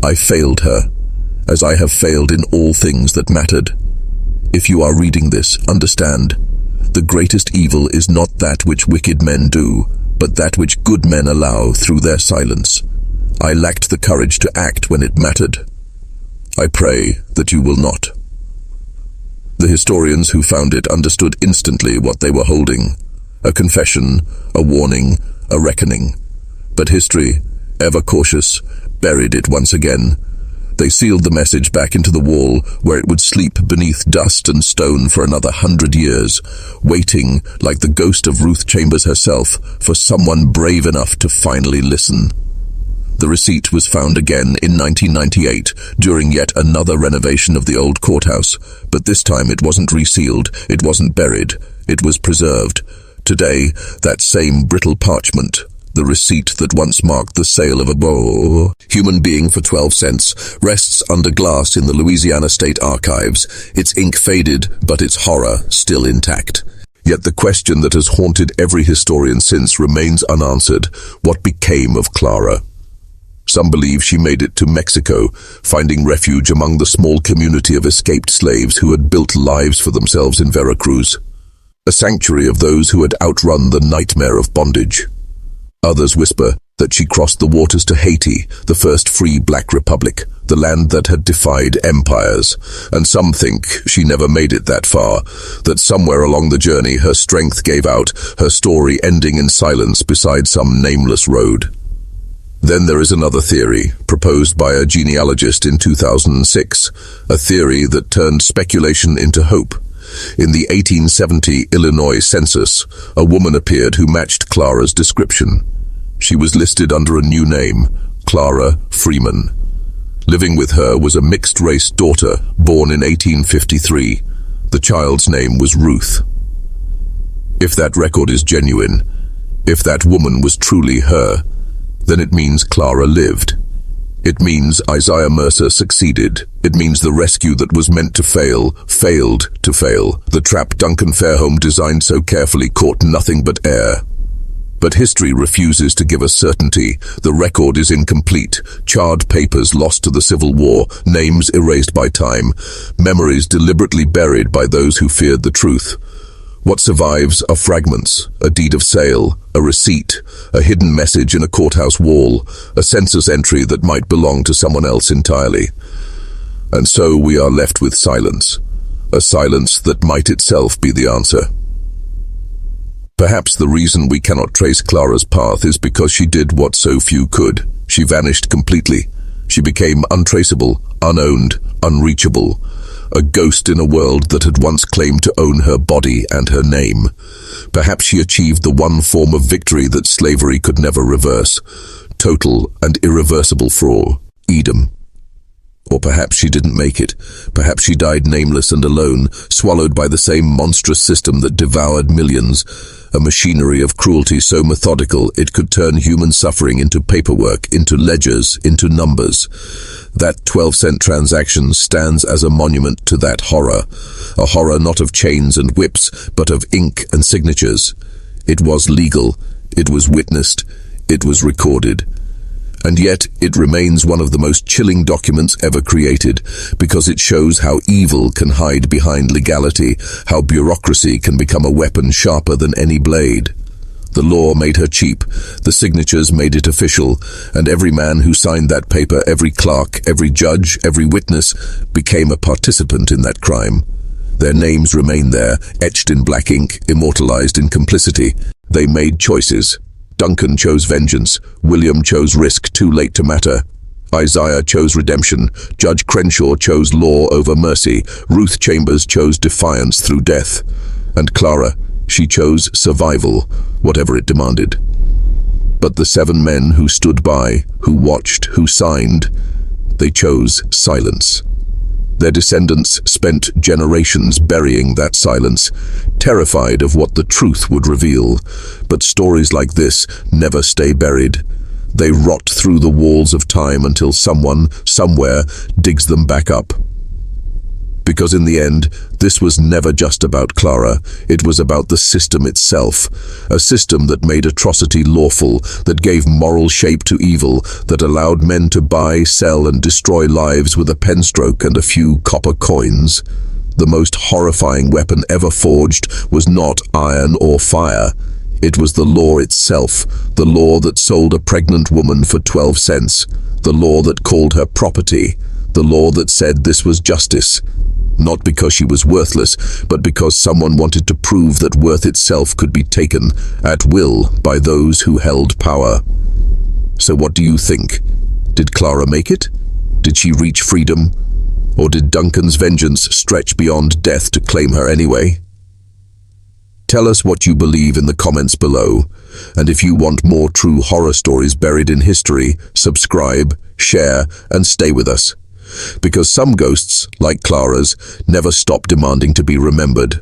A: I failed her, as I have failed in all things that mattered. If you are reading this, understand, the greatest evil is not that which wicked men do, but that which good men allow through their silence. I lacked the courage to act when it mattered. I pray that you will not." The historians who found it understood instantly what they were holding: a confession, a warning, a reckoning. But history, ever cautious, buried it once again. They sealed the message back into the wall, where it would sleep beneath dust and stone for another 100 years, waiting, like the ghost of Ruth Chambers herself, for someone brave enough to finally listen. The receipt was found again in 1998, during yet another renovation of the old courthouse, but this time it wasn't resealed, it wasn't buried, it was preserved. Today, that same brittle parchment, the receipt that once marked the sale of a human being for 12 cents, rests under glass in the Louisiana State Archives, its ink faded, but its horror still intact. Yet the question that has haunted every historian since remains unanswered: what became of Clara? Some believe she made it to Mexico, finding refuge among the small community of escaped slaves who had built lives for themselves in Veracruz, a sanctuary of those who had outrun the nightmare of bondage. Others whisper that she crossed the waters to Haiti, the first free black republic, the land that had defied empires. And some think she never made it that far, that somewhere along the journey her strength gave out, her story ending in silence beside some nameless road. Then there is another theory, proposed by a genealogist in 2006, a theory that turned speculation into hope. In the 1870 Illinois census, a woman appeared who matched Clara's description. She was listed under a new name, Clara Freeman. Living with her was a mixed-race daughter, born in 1853. The child's name was Ruth. If that record is genuine, if that woman was truly her, then it means Clara lived. It means Isaiah Mercer succeeded. It means the rescue that was meant to fail, failed to fail. The trap Duncan Fairholme designed so carefully caught nothing but air. But history refuses to give us certainty. The record is incomplete. Charred papers lost to the Civil War, names erased by time, memories deliberately buried by those who feared the truth. What survives are fragments, a deed of sale, a receipt, a hidden message in a courthouse wall, a census entry that might belong to someone else entirely. And so we are left with silence, a silence that might itself be the answer. Perhaps the reason we cannot trace Clara's path is because she did what so few could. She vanished completely. She became untraceable, unowned, unreachable. A ghost in a world that had once claimed to own her body and her name. Perhaps she achieved the one form of victory that slavery could never reverse. Total and irreversible freedom. Or perhaps she didn't make it. Perhaps she died nameless and alone, swallowed by the same monstrous system that devoured millions. A machinery of cruelty so methodical it could turn human suffering into paperwork, into ledgers, into numbers. That 12-cent transaction stands as a monument to that horror. A horror not of chains and whips, but of ink and signatures. It was legal. It was witnessed. It was recorded. And yet it remains one of the most chilling documents ever created, because it shows how evil can hide behind legality, how bureaucracy can become a weapon sharper than any blade. The law made her cheap, the signatures made it official, and every man who signed that paper, every clerk, every judge, every witness, became a participant in that crime. Their names remain there, etched in black ink, immortalized in complicity. They made choices. Duncan chose vengeance. William chose risk, too late to matter. Isaiah chose redemption. Judge Crenshaw chose law over mercy. Ruth Chambers chose defiance through death. And Clara, she chose survival, whatever it demanded. But the 7 men who stood by, who watched, who signed, they chose silence. Their descendants spent generations burying that silence, terrified of what the truth would reveal. But stories like this never stay buried. They rot through the walls of time until someone, somewhere, digs them back up. Because in the end, this was never just about Clara. It was about the system itself. A system that made atrocity lawful, that gave moral shape to evil, that allowed men to buy, sell, and destroy lives with a penstroke and a few copper coins. The most horrifying weapon ever forged was not iron or fire. It was the law itself, the law that sold a pregnant woman for 12 cents, the law that called her property, the law that said this was justice. Not because she was worthless, but because someone wanted to prove that worth itself could be taken at will by those who held power. So what do you think? Did Clara make it? Did she reach freedom? Or did Duncan's vengeance stretch beyond death to claim her anyway? Tell us what you believe in the comments below. And if you want more true horror stories buried in history, subscribe, share, and stay with us. Because some ghosts, like Clara's, never stop demanding to be remembered.